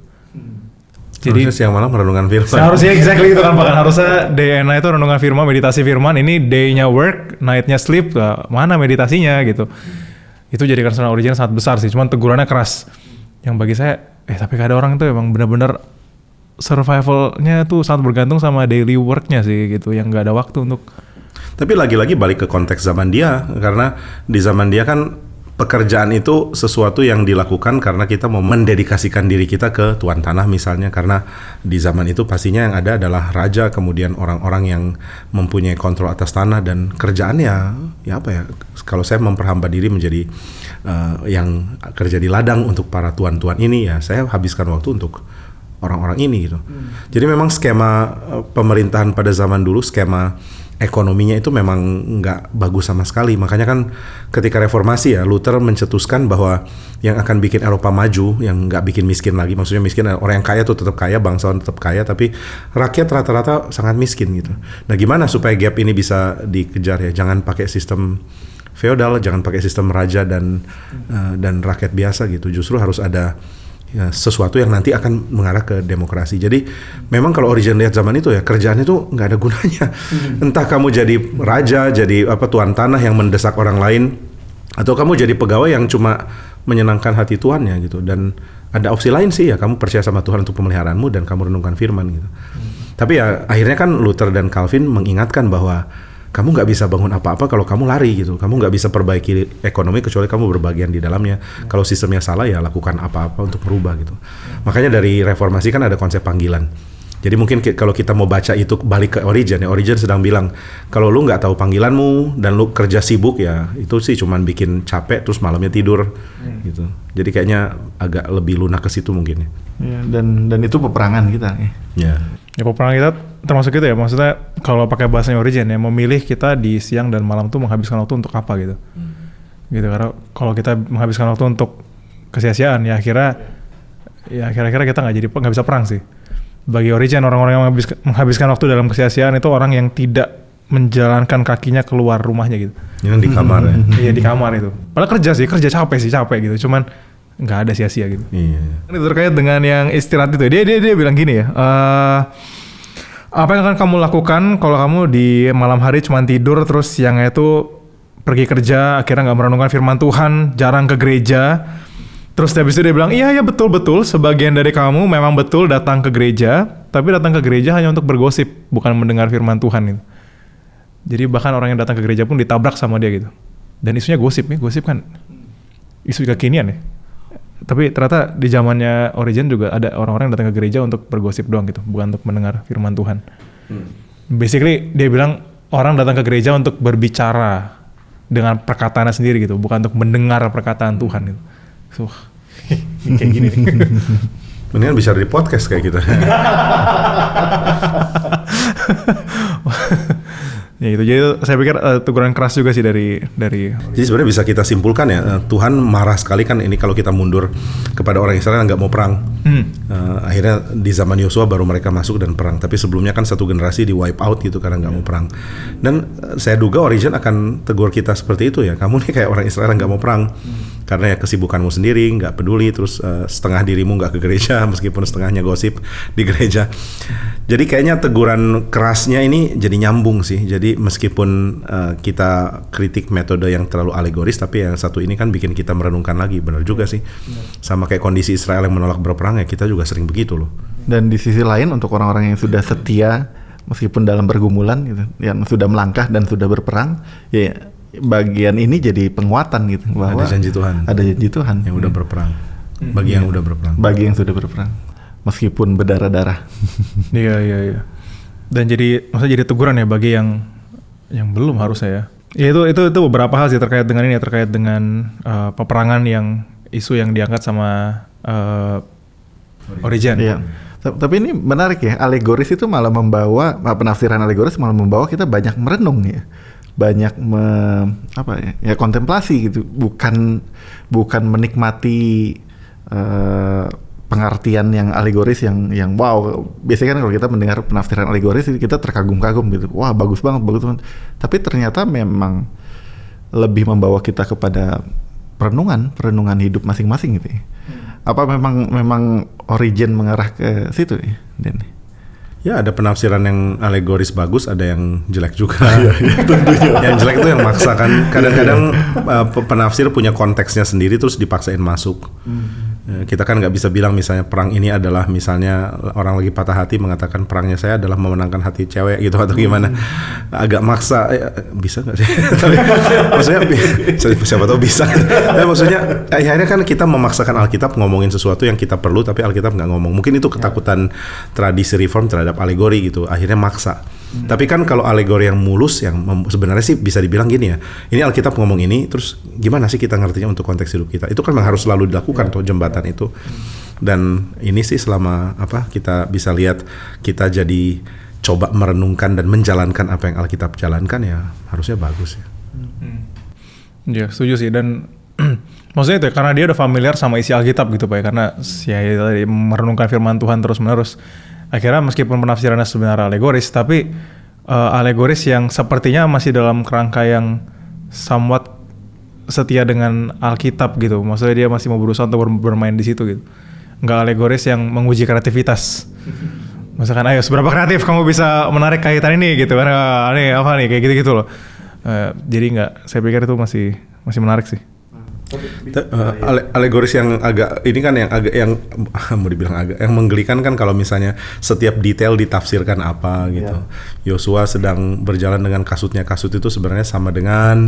Jadi siang malam renungan firman. Seharusnya exactly itu kan Pak. Harusnya day and night itu renungan firman, meditasi firman. Ini day-nya work, night-nya sleep. Mana meditasinya gitu. Itu jadi concern Origin sangat besar sih. Cuman tegurannya keras. Yang bagi saya, tapi ada orang itu emang benar-benar survivalnya tuh sangat bergantung sama daily work-nya sih gitu. Yang gak ada waktu untuk Tapi lagi-lagi balik ke konteks zaman dia, karena di zaman dia kan pekerjaan itu sesuatu yang dilakukan karena kita mau mendedikasikan diri kita ke Tuan Tanah misalnya, karena di zaman itu pastinya yang ada adalah raja, kemudian orang-orang yang mempunyai kontrol atas tanah, dan kerjaannya ya apa ya, kalau saya memperhamba diri menjadi yang kerja di ladang untuk para tuan-tuan ini, ya saya habiskan waktu untuk orang-orang ini gitu. Jadi memang skema pemerintahan pada zaman dulu, skema ekonominya itu memang nggak bagus sama sekali. Makanya kan ketika reformasi ya, Luther mencetuskan bahwa yang akan bikin Eropa maju, yang nggak bikin miskin lagi, maksudnya miskin orang yang kaya tuh tetap kaya, bangsawan tetap kaya, tapi rakyat rata-rata sangat miskin gitu. Nah gimana supaya gap ini bisa dikejar ya? Jangan pakai sistem feodal, jangan pakai sistem raja dan rakyat biasa gitu. Justru harus ada ya, sesuatu yang nanti akan mengarah ke demokrasi. Jadi memang kalau Origen lihat zaman itu ya, kerjaan itu nggak ada gunanya. Entah kamu jadi raja, jadi tuan tanah yang mendesak orang lain, atau kamu jadi pegawai yang cuma menyenangkan hati tuannya gitu. Dan ada opsi lain sih ya, kamu percaya sama Tuhan untuk pemeliharaanmu dan kamu renungkan firman gitu. Tapi ya akhirnya kan Luther dan Calvin mengingatkan bahwa kamu nggak bisa bangun apa-apa kalau kamu lari gitu. Kamu nggak bisa perbaiki ekonomi kecuali kamu berbagian di dalamnya. Kalau sistemnya salah ya lakukan apa-apa untuk merubah gitu. Makanya dari reformasi kan ada konsep panggilan. Jadi mungkin kalau kita mau baca itu balik ke Origen ya, Origen sedang bilang kalau lu nggak tahu panggilanmu dan lu kerja sibuk ya itu sih cuman bikin capek terus malamnya tidur gitu. Jadi kayaknya agak lebih lunak ke situ mungkin ya. Ya, dan itu peperangan kita ya. Ya peperangan kita termasuk itu ya, maksudnya kalau pakai bahasanya Origen ya, memilih kita di siang dan malam tuh menghabiskan waktu untuk apa gitu. Gitu, karena kalau kita menghabiskan waktu untuk kesia-siaan ya kira-kira kita nggak bisa perang sih. Bagi Origen, orang-orang yang menghabiskan waktu dalam kesia-siaan itu orang yang tidak menjalankan kakinya keluar rumahnya gitu. Yang di kamar ya. Iya di kamar itu. Padahal kerja capek gitu. Cuman nggak ada sia-sia gitu. Iya. Ini terkait dengan yang istirahat itu. Dia bilang gini ya. Apa yang akan kamu lakukan kalau kamu di malam hari cuma tidur terus siangnya itu pergi kerja, akhirnya nggak merenungkan firman Tuhan, jarang ke gereja. Terus habis itu dia bilang, iya betul, sebagian dari kamu memang betul datang ke gereja, tapi datang ke gereja hanya untuk bergosip, bukan mendengar firman Tuhan gitu. Jadi bahkan orang yang datang ke gereja pun ditabrak sama dia gitu. Dan isunya gosip kan isu kekinian ya. Tapi ternyata di zamannya Origen juga ada orang-orang yang datang ke gereja untuk bergosip doang gitu, bukan untuk mendengar firman Tuhan. Basically dia bilang orang datang ke gereja untuk berbicara dengan perkataannya sendiri gitu, bukan untuk mendengar perkataan Tuhan gitu. So, kayak gini nih. Mendingan bisa di podcast kayak gitu. Ya itu, jadi saya pikir teguran keras juga sih dari. Jadi sebenarnya bisa kita simpulkan ya, Tuhan marah sekali kan ini kalau kita mundur kepada orang Israel yang nggak mau perang. Akhirnya di zaman Yosua baru mereka masuk dan perang. Tapi sebelumnya kan satu generasi di wipe out gitu karena nggak mau perang. Dan saya duga Origen akan tegur kita seperti itu ya. Kamu nih kayak orang Israel yang nggak mau perang. Karena ya kesibukanmu sendiri, nggak peduli, terus setengah dirimu nggak ke gereja, meskipun setengahnya gosip di gereja. Jadi kayaknya teguran kerasnya ini jadi nyambung sih. Jadi meskipun kita kritik metode yang terlalu alegoris, tapi yang satu ini kan bikin kita merenungkan lagi. Benar juga sih. Sama kayak kondisi Israel yang menolak berperang ya, kita juga sering begitu loh. Dan di sisi lain untuk orang-orang yang sudah setia, meskipun dalam pergumulan gitu, yang sudah melangkah dan sudah berperang, ya bagian ini jadi penguatan gitu bahwa ada janji Tuhan yang udah berperang bagi yang udah berperang, bagi yang sudah berperang meskipun berdarah-darah. Iya. Dan maksudnya jadi teguran ya bagi yang belum harusnya ya. Ya itu beberapa hal sih terkait dengan ini, terkait dengan peperangan yang isu yang diangkat sama Origen. Iya. Tapi ini menarik ya, alegoris itu malah membawa, penafsiran alegoris malah membawa kita banyak merenung ya. Banyak kontemplasi gitu, bukan menikmati pengertian yang alegoris yang wow. Biasanya kan kalau kita mendengar penafsiran alegoris kita terkagum-kagum gitu, wah bagus banget. Tapi ternyata memang lebih membawa kita kepada perenungan hidup masing-masing gitu ya. Apa memang Origen mengarah ke situ ya, Den? Ya ada penafsiran yang alegoris bagus, ada yang jelek juga. Tentunya. Yang jelek itu yang maksa kan. Kadang-kadang penafsir punya konteksnya sendiri terus dipaksain masuk. Kita kan nggak bisa bilang misalnya perang ini adalah misalnya orang lagi patah hati mengatakan perangnya saya adalah memenangkan hati cewek gitu atau gimana. Agak maksa, bisa nggak sih? Tapi maksudnya siapa tahu bisa. Tapi maksudnya akhirnya kan kita memaksakan Alkitab ngomongin sesuatu yang kita perlu tapi Alkitab nggak ngomong. Mungkin itu ketakutan tradisi reform terhadap alegori gitu. Akhirnya maksa. Tapi kan kalau alegori yang mulus yang sebenarnya sih bisa dibilang gini ya. Ini Alkitab ngomong ini terus gimana sih kita ngertinya untuk konteks hidup kita? Itu kan memang harus selalu dilakukan tuh jembatan itu. Dan ini sih selama kita bisa lihat kita jadi coba merenungkan dan menjalankan apa yang Alkitab jalankan ya harusnya bagus ya. Ya setuju sih dan maksudnya itu ya, karena dia udah familiar sama isi Alkitab gitu Pak ya, karena ya merenungkan firman Tuhan terus menerus. Akhirnya meskipun penafsirannya sebenarnya alegoris, tapi alegoris yang sepertinya masih dalam kerangka yang somewhat setia dengan Alkitab gitu. Maksudnya dia masih mau berusaha untuk bermain di situ gitu. Nggak alegoris yang menguji kreativitas. Misalkan, ayo seberapa kreatif kamu bisa menarik kaitan ini gitu kan? Ini apa nih kayak gitu-gitu loh. Jadi nggak, saya pikir itu masih menarik sih. Alegoris yang agak ini kan yang agak yang mau dibilang agak yang menggelikan kan kalau misalnya setiap detail ditafsirkan apa gitu. Yosua sedang berjalan dengan kasutnya, kasut itu sebenarnya sama dengan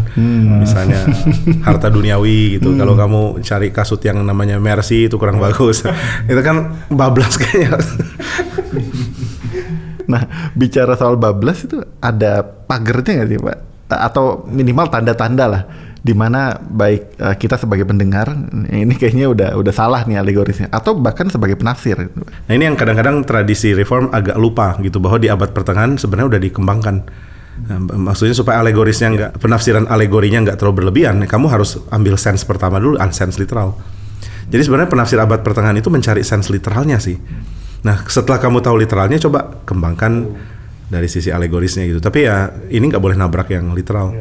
misalnya harta duniawi gitu. Kalau kamu cari kasut yang namanya Mercy itu kurang bagus. Itu kan bablas kayaknya. Nah, bicara soal bablas itu ada pagernya nggak sih Pak? Atau minimal tanda-tanda lah di mana baik kita sebagai pendengar ini kayaknya udah salah nih alegorisnya atau bahkan sebagai penafsir. Nah ini yang kadang-kadang tradisi reform agak lupa gitu bahwa di abad pertengahan sebenarnya udah dikembangkan. Nah, maksudnya supaya alegorisnya nggak penafsiran alegorinya nggak terlalu berlebihan, kamu harus ambil sense pertama dulu, sense literal. Jadi sebenarnya penafsir abad pertengahan itu mencari sense literalnya sih. Nah setelah kamu tahu literalnya coba kembangkan dari sisi alegorisnya gitu. Tapi ya ini nggak boleh nabrak yang literal.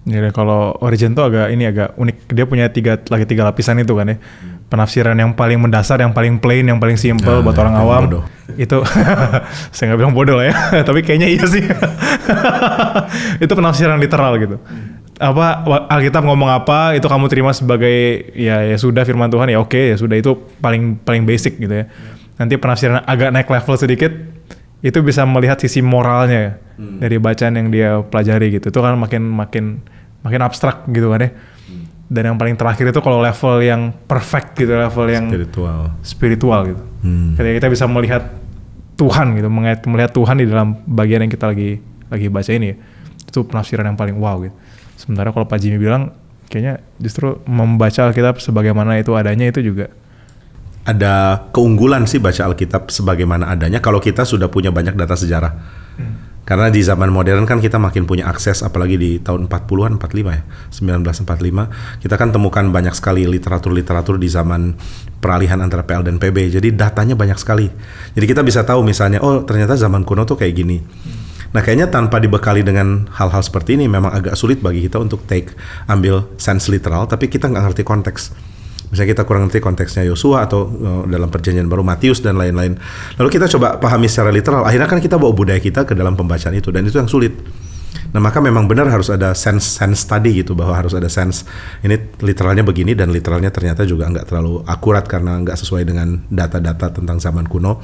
Jadi kalau Origen tuh agak unik. Dia punya tiga lapisan itu kan ya. Penafsiran yang paling mendasar, yang paling plain, yang paling simple buat orang awam. Bodoh. Itu saya nggak bilang bodoh lah ya. Tapi kayaknya iya sih. Itu penafsiran literal gitu. Apa Alkitab ngomong apa itu kamu terima sebagai ya sudah firman Tuhan ya oke, ya sudah itu paling basic gitu ya. Nanti penafsiran agak naik level sedikit itu bisa melihat sisi moralnya ya, dari bacaan yang dia pelajari gitu. Itu kan makin abstrak gitu kan ya. Dan yang paling terakhir itu kalau level yang perfect gitu, level yang spiritual gitu. Ketika kita bisa melihat Tuhan gitu, melihat Tuhan di dalam bagian yang kita lagi baca ini ya. Itu penafsiran yang paling wow gitu. Sementara kalau Pak Jimmy bilang kayaknya justru membaca Alkitab sebagaimana itu adanya itu juga ada keunggulan sih baca Alkitab sebagaimana adanya kalau kita sudah punya banyak data sejarah. Karena di zaman modern kan kita makin punya akses, apalagi di tahun 40-an, 45 ya, 1945, kita kan temukan banyak sekali literatur-literatur di zaman peralihan antara PL dan PB. Jadi datanya banyak sekali. Jadi kita bisa tahu misalnya, oh ternyata zaman kuno tuh kayak gini. Nah kayaknya tanpa dibekali dengan hal-hal seperti ini memang agak sulit bagi kita untuk ambil sense literal, tapi kita nggak ngerti konteks. Misalnya kita kurang ngerti konteksnya Yosua atau dalam perjanjian baru Matius dan lain-lain. Lalu kita coba pahami secara literal. Akhirnya kan kita bawa budaya kita ke dalam pembacaan itu dan itu yang sulit. Nah maka memang benar harus ada sense study gitu, bahwa harus ada sense ini literalnya begini dan literalnya ternyata juga nggak terlalu akurat karena nggak sesuai dengan data-data tentang zaman kuno.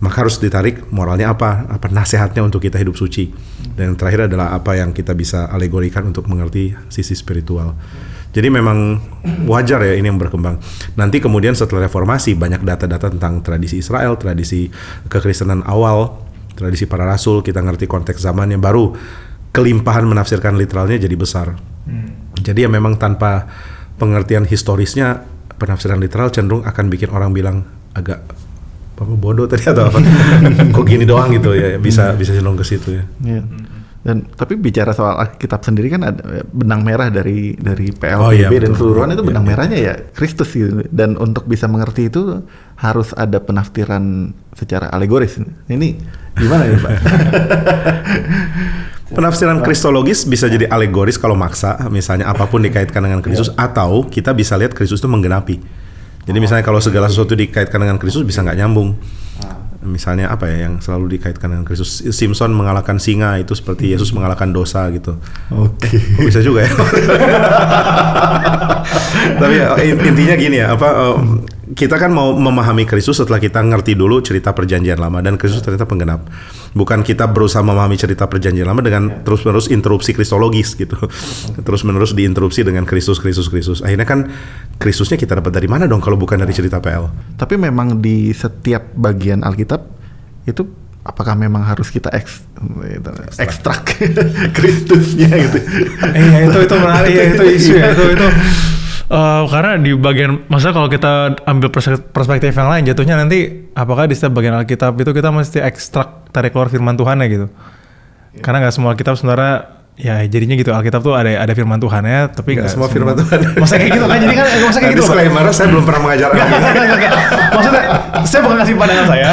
Maka harus ditarik moralnya apa nasihatnya untuk kita hidup suci. Dan yang terakhir adalah apa yang kita bisa alegorikan untuk mengerti sisi spiritual. Jadi memang wajar ya ini yang berkembang. Nanti kemudian setelah reformasi banyak data-data tentang tradisi Israel, tradisi kekristenan awal, tradisi para rasul, kita ngerti konteks zamannya, baru kelimpahan menafsirkan literalnya jadi besar. Jadi ya memang tanpa pengertian historisnya, penafsiran literal cenderung akan bikin orang bilang agak bodoh tadi atau apa. Kok gini doang gitu ya, bisa cenderung ke situ ya. Dan tapi bicara soal Alkitab sendiri kan ada benang merah dari PLPB dan keseluruhan itu benang merahnya ya Kristus gitu. Dan untuk bisa mengerti itu harus ada penafsiran secara alegoris. Ini gimana ya Pak? Penafsiran kristologis bisa jadi alegoris kalau maksa, misalnya apapun dikaitkan dengan Kristus, atau kita bisa lihat Kristus itu menggenapi. Jadi misalnya kalau segala sesuatu dikaitkan dengan Kristus bisa nggak nyambung. misalnya apa ya yang selalu dikaitkan dengan Kristus, Simpson mengalahkan singa itu seperti Yesus mengalahkan dosa gitu. Oke. Bisa juga ya. Tapi intinya gini ya, kita kan mau memahami Kristus setelah kita ngerti dulu cerita Perjanjian Lama, dan Kristus ternyata penggenap. Bukan kita berusaha memahami cerita Perjanjian Lama dengan terus-menerus interupsi kristologis gitu. Terus-menerus diinterupsi dengan Kristus. Akhirnya kan Kristusnya kita dapat dari mana dong kalau bukan dari cerita PL? Tapi memang di setiap bagian Alkitab itu apakah memang harus kita ekstrak Kristusnya gitu? Iya itu menarik ya, itu isu ya itu. Karena di bagian, masa kalau kita ambil perspektif yang lain, jatuhnya nanti apakah di setiap bagian Alkitab itu kita mesti ekstrak, tarik keluar firman Tuhannya gitu? Karena nggak semua Alkitab sebenarnya ya jadinya gitu. Alkitab tuh ada firman Tuhannya, tapi nggak semua firman Tuhan. Masa kayak gitu kan? Jadi kan masa kayak gitu. Disclaimer, saya belum pernah mengajar Alkitab. Maksudnya saya bukan ngasih pandangan saya.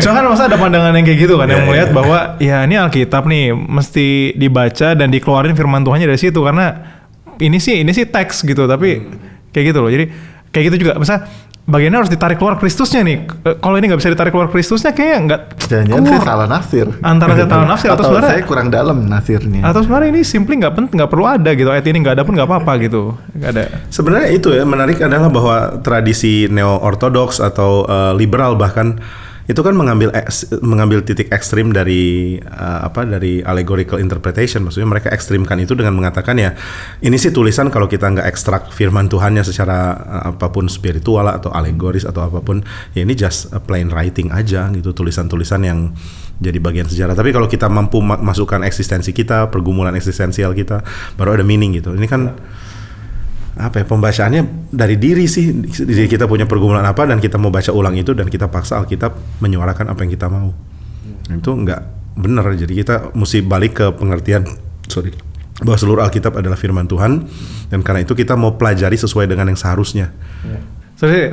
Cuma kan masa ada pandangan yang kayak gitu kan, yang melihat bahwa ya ini Alkitab nih mesti dibaca dan dikeluarin firman Tuhannya dari situ, karena ini sih teks gitu, tapi kayak gitu loh. Jadi kayak gitu juga, misalnya bagiannya harus ditarik keluar Kristusnya nih. Kalau ini nggak bisa ditarik keluar Kristusnya, kayaknya nggak. Jangan-jangan saya salah nafsir. Antara saya salah nafsir atau sebenarnya saya kurang dalam nafsirnya. Atau sebenarnya ini simply nggak perlu ada gitu. Ayat ini nggak ada pun nggak apa-apa gitu. Nggak ada. Sebenarnya itu ya menarik adalah bahwa tradisi neo-ortodoks atau liberal bahkan itu kan mengambil titik ekstrim dari dari allegorical interpretation. Maksudnya mereka ekstrimkan itu dengan mengatakan ya ini sih tulisan kalau kita nggak ekstrak firman Tuhannya secara apapun spiritual atau alegoris atau apapun, ya ini just a plain writing aja gitu, tulisan-tulisan yang jadi bagian sejarah. Tapi kalau kita mampu masukkan eksistensi kita, pergumulan eksistensial kita, baru ada meaning gitu. Ini kan pembacaannya dari diri sih, jadi kita punya pergumulan apa dan kita mau baca ulang itu dan kita paksa Alkitab menyuarakan apa yang kita mau. Itu nggak benar. Jadi kita mesti balik ke pengertian bahwa seluruh Alkitab adalah firman Tuhan, dan karena itu kita mau pelajari sesuai dengan yang seharusnya.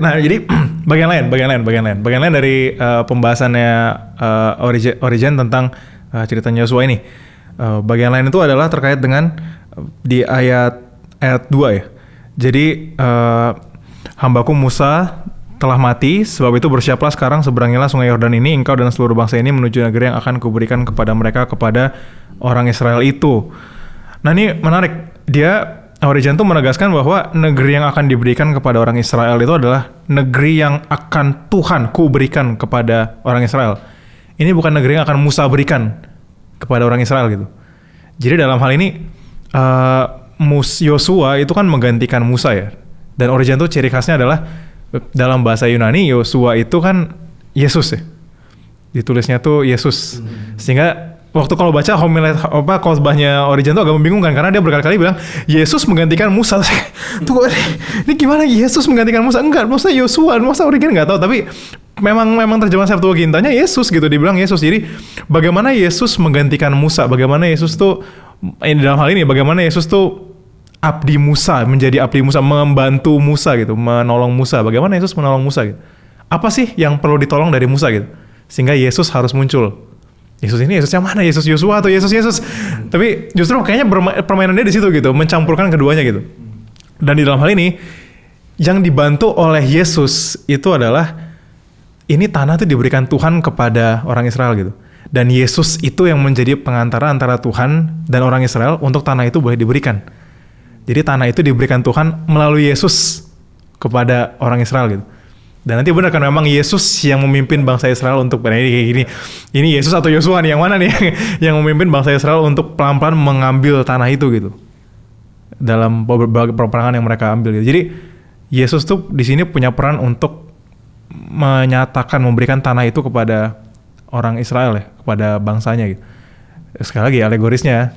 Nah jadi bagian lain dari pembahasannya Origen tentang ceritanya Yosua ini. Bagian lain itu adalah terkait dengan di ayat 2 ya. Jadi hambaku Musa telah mati, sebab itu bersiaplah sekarang, seberangilah sungai Yordan ini, engkau dan seluruh bangsa ini menuju negeri yang akan kuberikan kepada mereka, kepada orang Israel itu. Nah ini menarik, Origen tuh menegaskan bahwa negeri yang akan diberikan kepada orang Israel itu adalah negeri yang akan Tuhan kuberikan kepada orang Israel. Ini bukan negeri yang akan Musa berikan kepada orang Israel gitu. Jadi dalam hal ini Yosua itu kan menggantikan Musa ya. Dan Origen tuh ciri khasnya adalah dalam bahasa Yunani Yosua itu kan Yesus ya. Ditulisnya tuh Yesus. Sehingga waktu kalau baca khotbahnya Origen tuh agak membingungkan karena dia berkali-kali bilang Yesus menggantikan Musa. Tuh ini gimana Yesus menggantikan Musa? Enggak, maksudnya Yosua. Masa Origen enggak tahu, tapi memang terjemahan Septuagintanya Yesus gitu, dibilang Yesus. Jadi bagaimana Yesus menggantikan Musa? Bagaimana Yesus tuh dalam hal ini bagaimana Yesus tuh abdi Musa, menjadi abdi Musa, membantu Musa gitu, menolong Musa. Bagaimana Yesus menolong Musa gitu? Apa sih yang perlu ditolong dari Musa gitu? Sehingga Yesus harus muncul. Yesus ini Yesus yang mana? Yesus Yosua atau Yesus? Tapi justru kayaknya permainannya di situ gitu, mencampurkan keduanya gitu. Dan di dalam hal ini yang dibantu oleh Yesus itu adalah ini tanah itu diberikan Tuhan kepada orang Israel gitu. Dan Yesus itu yang menjadi pengantara antara Tuhan dan orang Israel untuk tanah itu boleh diberikan. Jadi tanah itu diberikan Tuhan melalui Yesus kepada orang Israel gitu. Dan nanti benar kan memang Yesus yang memimpin bangsa Israel untuk ini kayak gini. Ini Yesus atau Yosua nih yang mana nih yang memimpin bangsa Israel untuk pelan-pelan mengambil tanah itu gitu. Dalam beberapa peperangan yang mereka ambil gitu. Jadi Yesus tuh di sini punya peran untuk menyatakan, memberikan tanah itu kepada orang Israel ya, kepada bangsanya gitu. Sekali lagi alegorisnya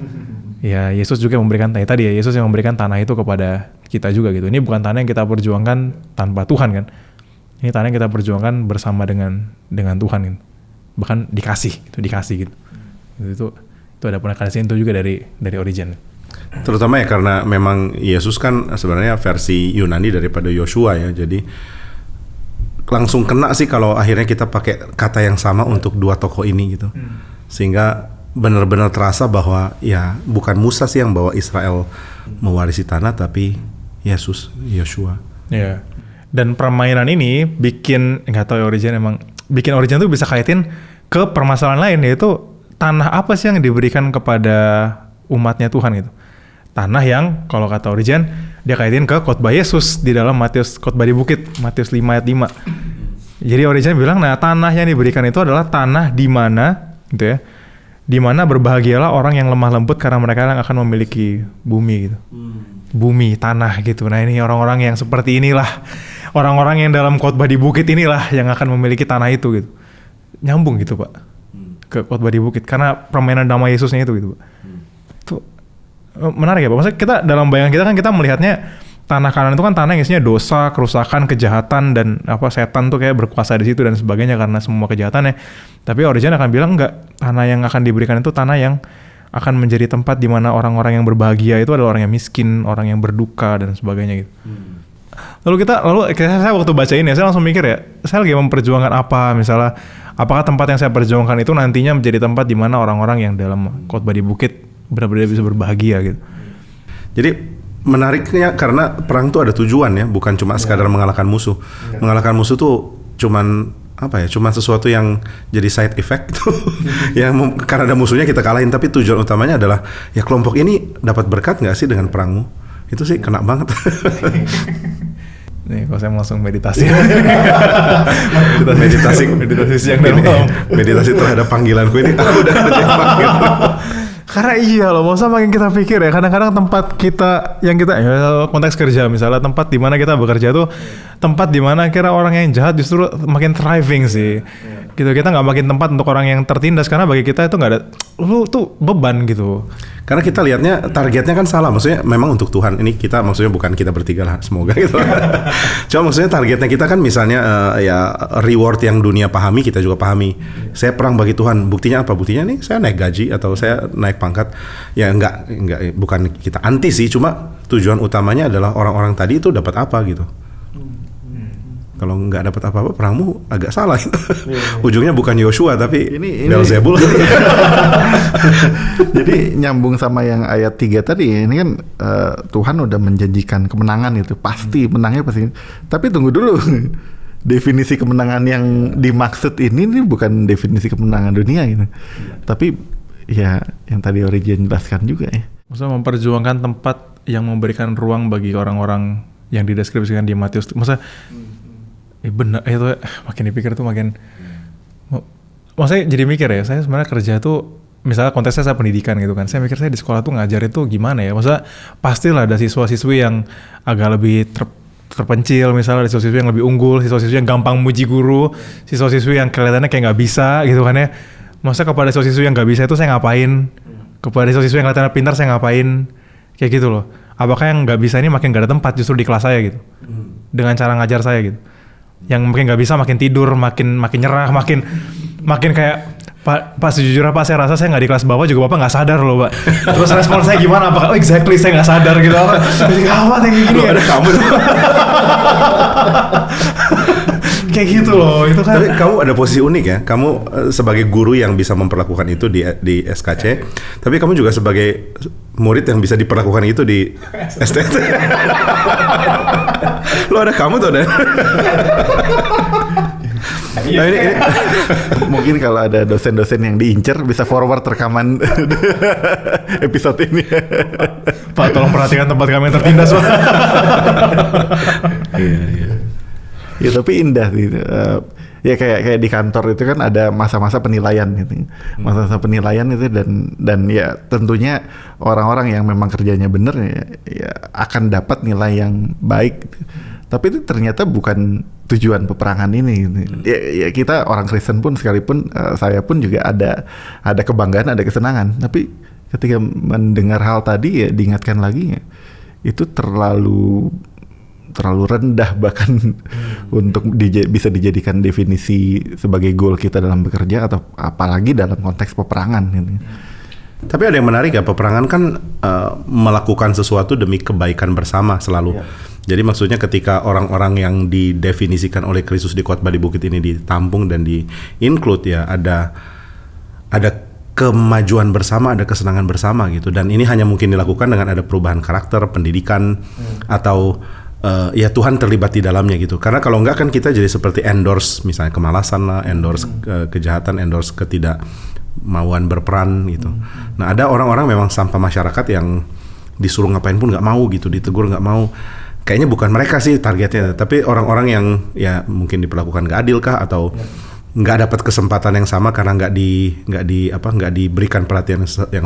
ya Yesus juga memberikan tanah tadi ya, Yesus yang memberikan tanah itu kepada kita juga gitu. Ini bukan tanah yang kita perjuangkan tanpa Tuhan kan. Ini tanah yang kita perjuangkan bersama dengan Tuhan gitu. Bahkan dikasih gitu. Itu ada penekanan itu juga dari Origen. Terutama ya karena memang Yesus kan sebenarnya versi Yunani daripada Yosua ya. Jadi langsung kena sih kalau akhirnya kita pakai kata yang sama untuk dua tokoh ini gitu. Sehingga benar-benar terasa bahwa ya bukan Musa sih yang bawa Israel mewarisi tanah, tapi Yesus, Yosua. Iya. Dan permainan ini bikin, nggak tahu ya Origen emang bikin Origen tuh bisa kaitin ke permasalahan lain, yaitu tanah apa sih yang diberikan kepada umatnya Tuhan gitu. Tanah yang kalau kata Origen dia kaitin ke khotbah Yesus di dalam Matius, khotbah di bukit, Matius 5 ayat 5. Jadi Origen bilang, nah tanah yang diberikan itu adalah tanah di mana gitu ya, di mana berbahagialah orang yang lemah lembut karena mereka yang akan memiliki bumi gitu. Bumi, tanah gitu. Nah ini orang-orang yang seperti inilah, orang-orang yang dalam khotbah di bukit inilah yang akan memiliki tanah itu gitu. Nyambung gitu Pak ke khotbah di bukit karena permainan nama Yesusnya itu gitu Pak. Itu menarik ya Pak. Maksudnya kita dalam bayangan kita kan kita melihatnya tanah kanan itu kan tanah yang isinya dosa, kerusakan, kejahatan dan setan tuh kayak berkuasa di situ dan sebagainya karena semua kejahatannya. Tapi Origen akan bilang enggak, tanah yang akan diberikan itu tanah yang akan menjadi tempat di mana orang-orang yang berbahagia itu adalah orang yang miskin, orang yang berduka dan sebagainya gitu. Lalu saya waktu baca ini saya langsung mikir ya, saya lagi memperjuangkan apa, misalnya apakah tempat yang saya perjuangkan itu nantinya menjadi tempat di mana orang-orang yang dalam khotbah di bukit benar-benar bisa berbahagia gitu. Jadi menariknya karena perang itu ada tujuan ya, bukan cuma sekadar mengalahkan musuh. Mengalahkan musuh tuh cuman cuma sesuatu yang jadi side effect tuh. Yang karena ada musuhnya kita kalahin, tapi tujuan utamanya adalah ya kelompok ini dapat berkat nggak sih dengan perangmu? Itu sih kena banget. Nih, kalau saya langsung meditasi. meditasi siang dan malam. Meditasi terhadap panggilanku ini aku udah terjebak gitu. Karena iya loh, masa makin kita pikir ya, kadang-kadang tempat kita yang kita konteks kerja misalnya, tempat di mana kita bekerja tuh tempat di mana kira orang yang jahat justru makin thriving sih. Gitu, kita nggak makin tempat untuk orang yang tertindas karena bagi kita itu nggak ada, lu tuh beban gitu. Karena kita lihatnya targetnya kan salah, maksudnya memang untuk Tuhan. Ini kita maksudnya bukan kita bertiga lah, semoga gitu. Cuma maksudnya targetnya kita kan misalnya ya reward yang dunia pahami kita juga pahami. Saya perang bagi Tuhan, buktinya apa? Buktinya nih saya naik gaji atau saya naik pangkat. Ya enggak bukan kita anti sih, cuma tujuan utamanya adalah orang-orang tadi itu dapat apa gitu. Kalau nggak dapat apa-apa, perangmu agak salah. Ujungnya bukan Yosua tapi Beelzebul. Jadi nyambung sama yang ayat 3 tadi, ini kan Tuhan udah menjanjikan kemenangan itu, pasti menangnya pasti. Tapi tunggu dulu, definisi kemenangan yang dimaksud ini bukan definisi kemenangan dunia gitu. Tapi ya yang tadi Origen jelaskan juga ya. Maksudnya memperjuangkan tempat yang memberikan ruang bagi orang-orang yang dideskripsikan di Matius. Maksudnya benar, itu makin dipikir tuh makin maksudnya jadi mikir ya, saya sebenarnya kerja tuh misalnya konteksnya saya pendidikan gitu kan, saya mikir saya di sekolah tuh ngajar itu gimana ya, maksudnya pastilah ada siswa-siswi yang agak lebih terpencil, misalnya ada siswa-siswi yang lebih unggul, siswa-siswi yang gampang muji guru, siswa-siswi yang kelihatannya kayak nggak bisa gitu kan ya. Maksudnya kepada siswa-siswi yang nggak bisa itu saya ngapain, kepada siswa-siswi yang kelihatannya pintar saya ngapain, kayak gitu loh. Apakah yang nggak bisa ini makin nggak ada tempat justru di kelas saya gitu, dengan cara ngajar saya gitu. Yang makin nggak bisa makin tidur, makin nyerah, makin kayak Pak sejujurnya Pak, saya rasa saya nggak di kelas bawah juga Bapak nggak sadar loh Pak. Terus respon saya gimana Pak? Oh exactly, saya nggak sadar gitu. Jadi gawat yang gini. Ada kamu tuh. Kayak gitu loh, itu kan. Tapi kamu ada posisi unik ya. Kamu sebagai guru yang bisa memperlakukan itu di SKC, tapi kamu juga sebagai murid yang bisa diperlakukan itu di STT. Lo ada kamu tuh ada. Nah, ini mungkin kalau ada dosen-dosen yang diincer bisa forward rekaman episode ini. Pak, tolong perhatikan tempat kami yang tertindas Pak. Iya. Ya tapi indah gitu. Ya kayak di kantor itu kan ada masa-masa penilaian gitu. Masa-masa penilaian itu dan ya tentunya orang-orang yang memang kerjanya benar ya akan dapat nilai yang baik gitu. Tapi itu ternyata bukan tujuan peperangan ini gitu. Ya kita orang Kristen pun sekalipun saya pun juga ada kebanggaan, ada kesenangan. Tapi ketika mendengar hal tadi ya diingatkan lagi ya, itu terlalu rendah bahkan untuk bisa dijadikan definisi sebagai goal kita dalam bekerja atau apalagi dalam konteks peperangan gitu. Tapi ada yang menarik ya, peperangan kan melakukan sesuatu demi kebaikan bersama selalu. Jadi maksudnya ketika orang-orang yang didefinisikan oleh Kristus di khotbah di bukit ini ditampung dan di-include ya, ada kemajuan bersama, ada kesenangan bersama gitu. Dan ini hanya mungkin dilakukan dengan ada perubahan karakter, pendidikan atau ya Tuhan terlibat di dalamnya gitu. Karena kalau enggak kan kita jadi seperti endorse misalnya kemalasan lah, endorse kejahatan, endorse ketidakmauan berperan gitu. Nah ada orang-orang memang sampah masyarakat yang disuruh ngapain pun nggak mau gitu, ditegur nggak mau. Kayaknya bukan mereka sih targetnya, tapi orang-orang yang ya mungkin diperlakukan nggak adil kah atau nggak dapat kesempatan yang sama karena nggak diberikan perhatian yang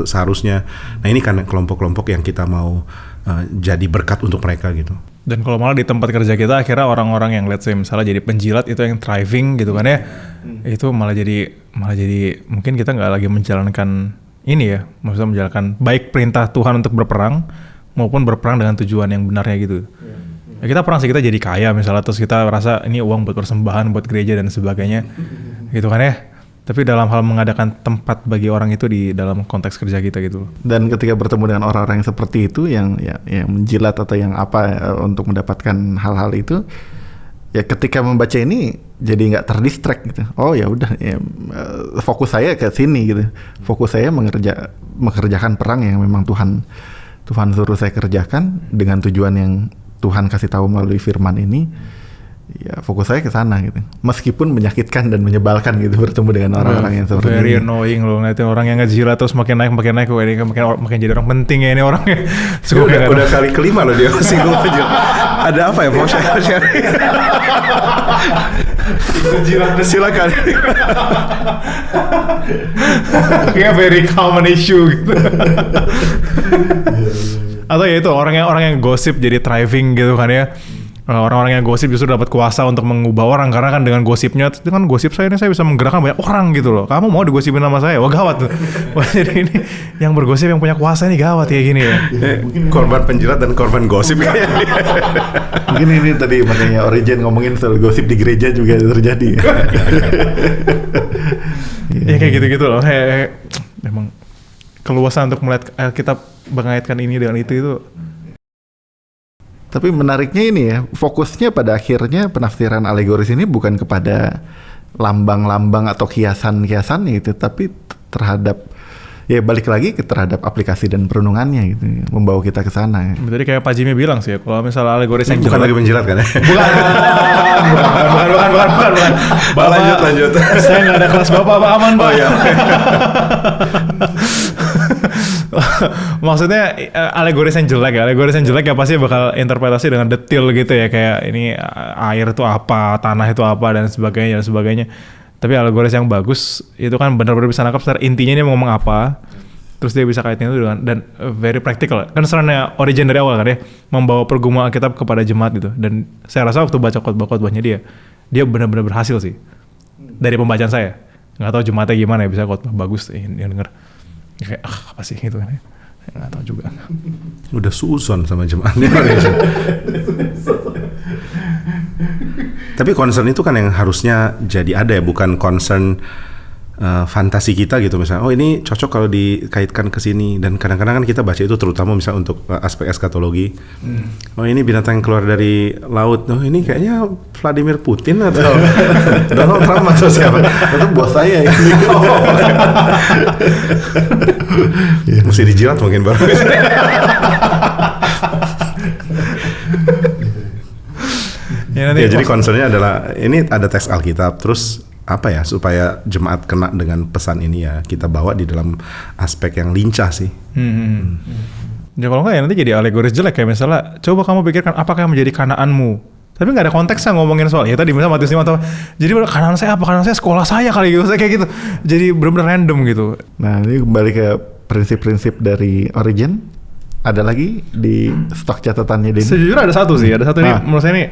seharusnya. Nah ini kan kelompok-kelompok yang kita mau jadi berkat untuk mereka gitu. Dan kalau malah di tempat kerja kita akhirnya orang-orang yang let's say misalnya jadi penjilat itu yang thriving gitu kan ya, itu malah jadi mungkin kita nggak lagi menjalankan ini ya, maksudnya menjalankan baik perintah Tuhan untuk berperang maupun berperang dengan tujuan yang benarnya gitu. Ya kita perang sih, kita jadi kaya misalnya, terus kita rasa ini uang buat persembahan buat gereja dan sebagainya gitu kan ya. Tapi dalam hal mengadakan tempat bagi orang itu di dalam konteks kerja kita gitu. Dan ketika bertemu dengan orang-orang yang seperti itu, yang menjilat atau yang apa untuk mendapatkan hal-hal itu, ya ketika membaca ini jadi nggak terdistract gitu. Oh ya udah, ya, fokus saya ke sini gitu. Fokus saya mengerjakan perang yang memang Tuhan suruh saya kerjakan dengan tujuan yang Tuhan kasih tahu melalui firman ini. Ya fokus saya ke sana gitu. Meskipun menyakitkan dan menyebalkan gitu bertemu dengan orang-orang yang seperti very ini. annoying loh, ngeliatin orang yang ngejilat terus makin naik, ini makin jadi orang penting ya ini orangnya. Udah kali kelima loh dia masih gue aja. Ada apa ya mau share? Silakan. Kayak very common issue gitu. Atau ya itu orang yang gosip jadi thriving gitu kan ya. Orang-orang yang gosip justru dapat kuasa untuk mengubah orang, karena kan dengan gosipnya, dengan gosip saya ini saya bisa menggerakkan banyak orang gitu loh. Kamu mau digosipin nama saya? Wah gawat tuh. Wah jadi ini yang bergosip yang punya kuasa ini gawat ya gini ya. Korban penjilat dan korban gosip. Mungkin ini tadi makanya Origin ngomongin soal gosip di gereja juga terjadi. Ya kayak gitu-gitu loh. Memang keluasan untuk melihat Alkitab mengaitkan ini dengan itu. Tapi menariknya ini ya, fokusnya pada akhirnya penafsiran alegoris ini bukan kepada lambang-lambang atau kiasan-kiasannya itu, tapi terhadap, ya balik lagi terhadap aplikasi dan perenungannya gitu, membawa kita ke sana. Jadi kayak Pak Jimmy bilang sih, kalau misalnya alegoris yang bukan lagi penjilat kan ya? Bukan. Lanjut. Saya nggak ada kelas bapak, aman Pak. Oh, ya. Maksudnya alegoris yang jelek ya pasti bakal interpretasi dengan detail gitu ya, kayak ini air itu apa, tanah itu apa dan sebagainya. Tapi alegoris yang bagus itu kan benar-benar bisa nangkap secara intinya dia mau ngomong apa, terus dia bisa kaitin itu dengan, dan very practical kan, sebenarnya Origin dari awal kan ya, membawa pergumulan Alkitab kepada jemaat gitu. Dan saya rasa waktu baca khotbah-khotbahnya dia benar-benar berhasil sih dari pembacaan saya. Nggak tahu jemaatnya gimana ya, bisa khotbah bagus yang denger kayak apa sih gitu kan ya, nggak tahu juga. Udah suuzon sama jemaatnya. Tapi concern itu kan yang harusnya jadi ada ya, bukan concern fantasi kita gitu, misalnya oh ini cocok kalau dikaitkan ke sini. Dan kadang-kadang kan kita baca itu terutama misalnya untuk aspek eskatologi. Oh ini binatang yang keluar dari laut, oh ini kayaknya Vladimir Putin atau Donald Trump atau siapa, atau bos saya ini. Mesti dijilat mungkin baru. Ya, jadi concernnya adalah ini ada teks Alkitab, terus apa ya, supaya jemaat kena dengan pesan ini ya kita bawa di dalam aspek yang lincah sih. Ya kalau nggak ya nanti jadi alegoris jelek, kayak misalnya coba kamu pikirkan apakah yang menjadi Kanaanmu, tapi nggak ada konteksnya ngomongin soal ya tadi misalnya Matius 5 atau jadi Kanaan saya apa, Kanaan saya sekolah saya kali gitu, saya kayak gitu, jadi benar-benar random gitu. Nah ini kembali ke prinsip-prinsip dari Origin. Ada lagi di stok catatannya Denny? Sejujurnya ada satu sih, ini menurut saya ini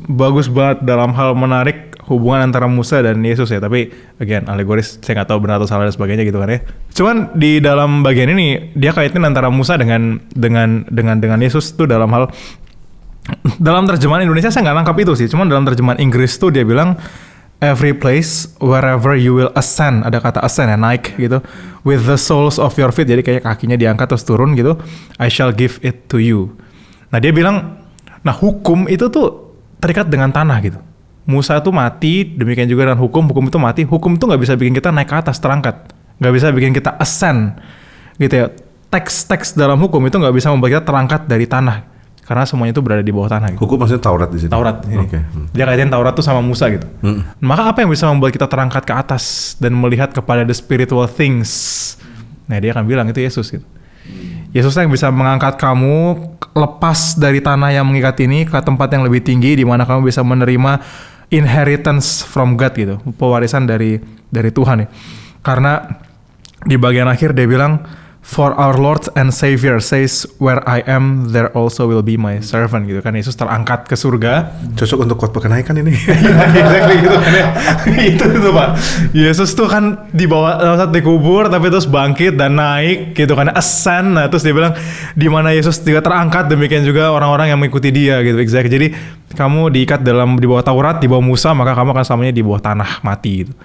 bagus banget dalam hal menarik hubungan antara Musa dan Yesus ya. Tapi again alegoris, saya nggak tahu benar atau salah dan sebagainya gitu kan ya. Cuman di dalam bagian ini dia kaitin antara Musa dengan Yesus tuh dalam hal, dalam terjemahan Indonesia saya nggak nangkap itu sih. Cuman dalam terjemahan Inggris tuh dia bilang every place wherever you will ascend, ada kata ascend ya, naik gitu, with the soles of your feet, jadi kayak kakinya diangkat terus turun gitu, I shall give it to you. Nah dia bilang, nah hukum itu tuh terikat dengan tanah gitu. Musa tuh mati, demikian juga dengan hukum itu mati. Hukum itu nggak bisa bikin kita naik ke atas terangkat, nggak bisa bikin kita ascend gitu ya. Teks-teks dalam hukum itu nggak bisa membuat kita terangkat dari tanah. karena semuanya itu berada di bawah tanah gitu. Hukum maksudnya Taurat di sini. Taurat ini. Oke. Dia kaitin Taurat tuh sama Musa gitu. Maka apa yang bisa membuat kita terangkat ke atas dan melihat kepada the spiritual things? Nah, dia akan bilang itu Yesus gitu. Yesus yang bisa mengangkat kamu lepas dari tanah yang mengikat ini ke tempat yang lebih tinggi, di mana kamu bisa menerima inheritance from God gitu, pewarisan dari Tuhan ya. Karena di bagian akhir dia bilang, for our Lord and Savior says, where I am, there also will be my servant gitu kan. Yesus terangkat ke surga. Cocok untuk khotbah kenaikan ini. Exactly gitu kan ya. itu Pak. Yesus tuh kan di bawah saat dikubur tapi terus bangkit dan naik gitu kan, ascend. Nah, terus dia bilang di mana Yesus juga terangkat, demikian juga orang-orang yang mengikuti dia gitu. Exactly. Jadi kamu diikat di bawah Taurat, di bawah Musa, maka kamu akan selamanya di bawah tanah mati gitu.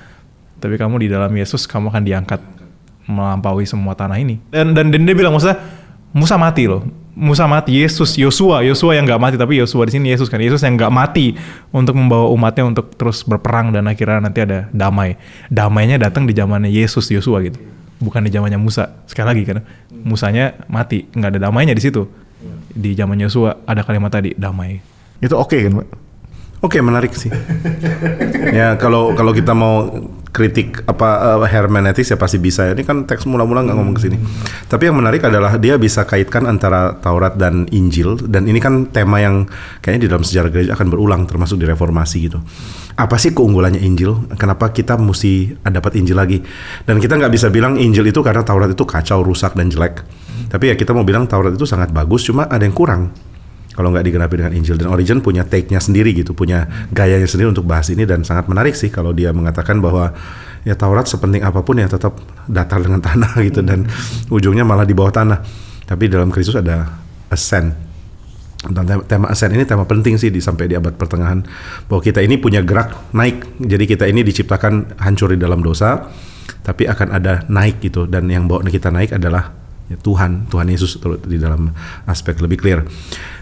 Tapi kamu di dalam Yesus, kamu akan diangkat melampaui semua tanah ini. Dan dia bilang, maksudnya Musa mati loh. Musa mati, Yosua yang nggak mati, tapi Yosua di sini Yesus kan. Yesus yang nggak mati untuk membawa umatnya untuk terus berperang dan akhirnya nanti ada damai. Damainya datang di zamannya Yesus, Yosua gitu. Bukan di zamannya Musa. Sekali lagi kan, Musanya mati, nggak ada damainya di situ. Di zaman Yosua ada kalimat tadi, damai. Itu oke kan, Pak? Oke, menarik sih. Ya kalau kita mau kritik hermeneutis ya pasti bisa. Ini kan teks mula-mula nggak ngomong ke sini. Tapi yang menarik adalah dia bisa kaitkan antara Taurat dan Injil, dan ini kan tema yang kayaknya di dalam sejarah gereja akan berulang, termasuk di reformasi gitu. Apa sih keunggulannya Injil? Kenapa kita mesti dapat Injil lagi? Dan kita nggak bisa bilang Injil itu karena Taurat itu kacau, rusak dan jelek. Tapi ya kita mau bilang Taurat itu sangat bagus, cuma ada yang kurang kalau nggak digenapi dengan Injil. Dan Origen punya take-nya sendiri gitu, punya gayanya sendiri untuk bahas ini, dan sangat menarik sih kalau dia mengatakan bahwa ya Taurat sepenting apapun ya tetap datar dengan tanah gitu, dan ujungnya malah di bawah tanah. Tapi dalam Kristus ada ascent. Dan tema ascent ini tema penting sih sampai di abad pertengahan, bahwa kita ini punya gerak naik. Jadi kita ini diciptakan hancur di dalam dosa, tapi akan ada naik gitu, dan yang bawa kita naik adalah ya Tuhan Yesus di dalam aspek lebih clear.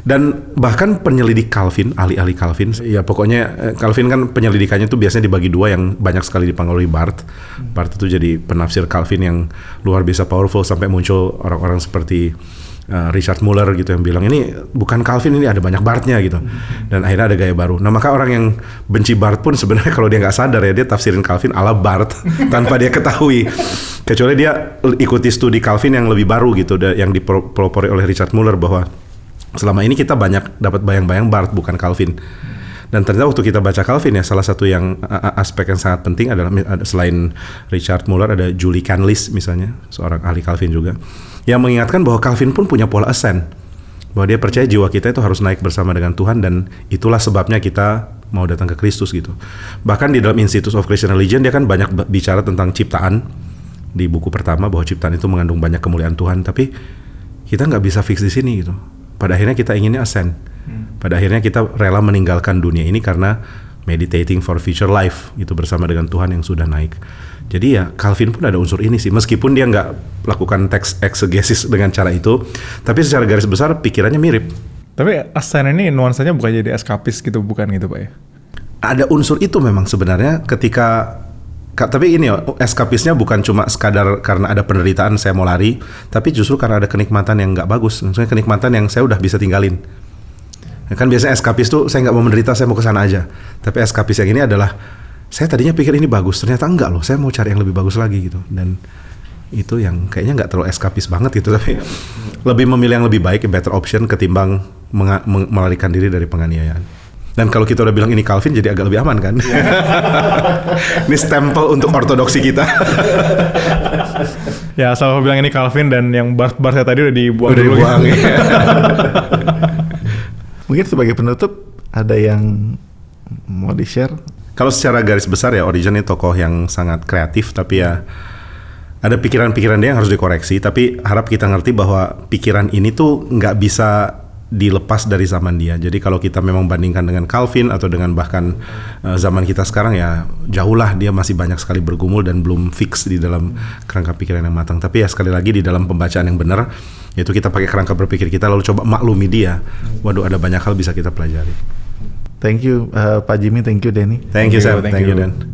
Dan bahkan penyelidik Calvin, ahli-ahli Calvin, ya pokoknya Calvin kan penyelidikannya itu biasanya dibagi dua, yang banyak sekali dipengaruhi Barth. Barth itu jadi penafsir Calvin yang luar biasa powerful, sampai muncul orang-orang seperti Richard Muller gitu yang bilang ini bukan Calvin, ini ada banyak Barth-nya gitu. Dan akhirnya ada gaya baru. Nah, maka orang yang benci Barth pun sebenarnya kalau dia nggak sadar ya, dia tafsirin Calvin ala Barth tanpa dia ketahui. Kecuali dia ikuti studi Calvin yang lebih baru gitu, yang dipelopori oleh Richard Muller, bahwa selama ini kita banyak dapat bayang-bayang Barth bukan Calvin. Dan ternyata waktu kita baca Calvin ya, salah satu yang aspek yang sangat penting adalah selain Richard Muller ada Julie Canlis misalnya, seorang ahli Calvin juga, yang mengingatkan bahwa Calvin pun punya pola ascent, bahwa dia percaya jiwa kita itu harus naik bersama dengan Tuhan, dan itulah sebabnya kita mau datang ke Kristus gitu. Bahkan di dalam Institute of Christian Religion dia kan banyak bicara tentang ciptaan di buku pertama, bahwa ciptaan itu mengandung banyak kemuliaan Tuhan, tapi kita nggak bisa fix di sini gitu. Pada akhirnya kita inginnya ascend. Pada akhirnya kita rela meninggalkan dunia ini karena meditating for future life gitu bersama dengan Tuhan yang sudah naik. Jadi ya Calvin pun ada unsur ini sih, meskipun dia nggak lakukan teks eksegesis dengan cara itu, tapi secara garis besar pikirannya mirip. Tapi ascend ini nuansanya bukan jadi eskapis gitu, bukan gitu Pak ya? Ada unsur itu memang sebenarnya ketika, tapi ini ya, eskapisnya bukan cuma sekadar karena ada penderitaan saya mau lari, tapi justru karena ada kenikmatan yang nggak bagus. Maksudnya kenikmatan yang saya udah bisa tinggalin. Kan biasanya eskapis tuh saya nggak mau menderita, saya mau kesana aja. Tapi eskapis yang ini adalah saya tadinya pikir ini bagus, ternyata enggak loh, saya mau cari yang lebih bagus lagi gitu. Dan itu yang kayaknya nggak terlalu eskapis banget gitu, tapi lebih memilih yang lebih baik, better option ketimbang melarikan diri dari penganiayaan. Dan kalau kita udah bilang ini Calvin, jadi agak lebih aman kan? Ini stempel untuk ortodoksi kita. Ya asal bilang ini Calvin, dan yang Barth tadi udah dibuang. Udah dibuang ya. Mungkin sebagai penutup ada yang mau di-share? Kalau secara garis besar ya Origen ini tokoh yang sangat kreatif, tapi ya ada pikiran-pikiran dia yang harus dikoreksi. Tapi harap kita ngerti bahwa pikiran ini tuh nggak bisa dilepas dari zaman dia. Jadi kalau kita memang bandingkan dengan Calvin atau dengan bahkan zaman kita sekarang, ya jauhlah dia masih banyak sekali bergumul dan belum fix di dalam kerangka pikiran yang matang. Tapi ya sekali lagi di dalam pembacaan yang benar, yaitu kita pakai kerangka berpikir kita lalu coba maklumi dia. Waduh, ada banyak hal bisa kita pelajari. Thank you Pak Jimmy, thank you Denny. Thank you Sam, thank you Dan.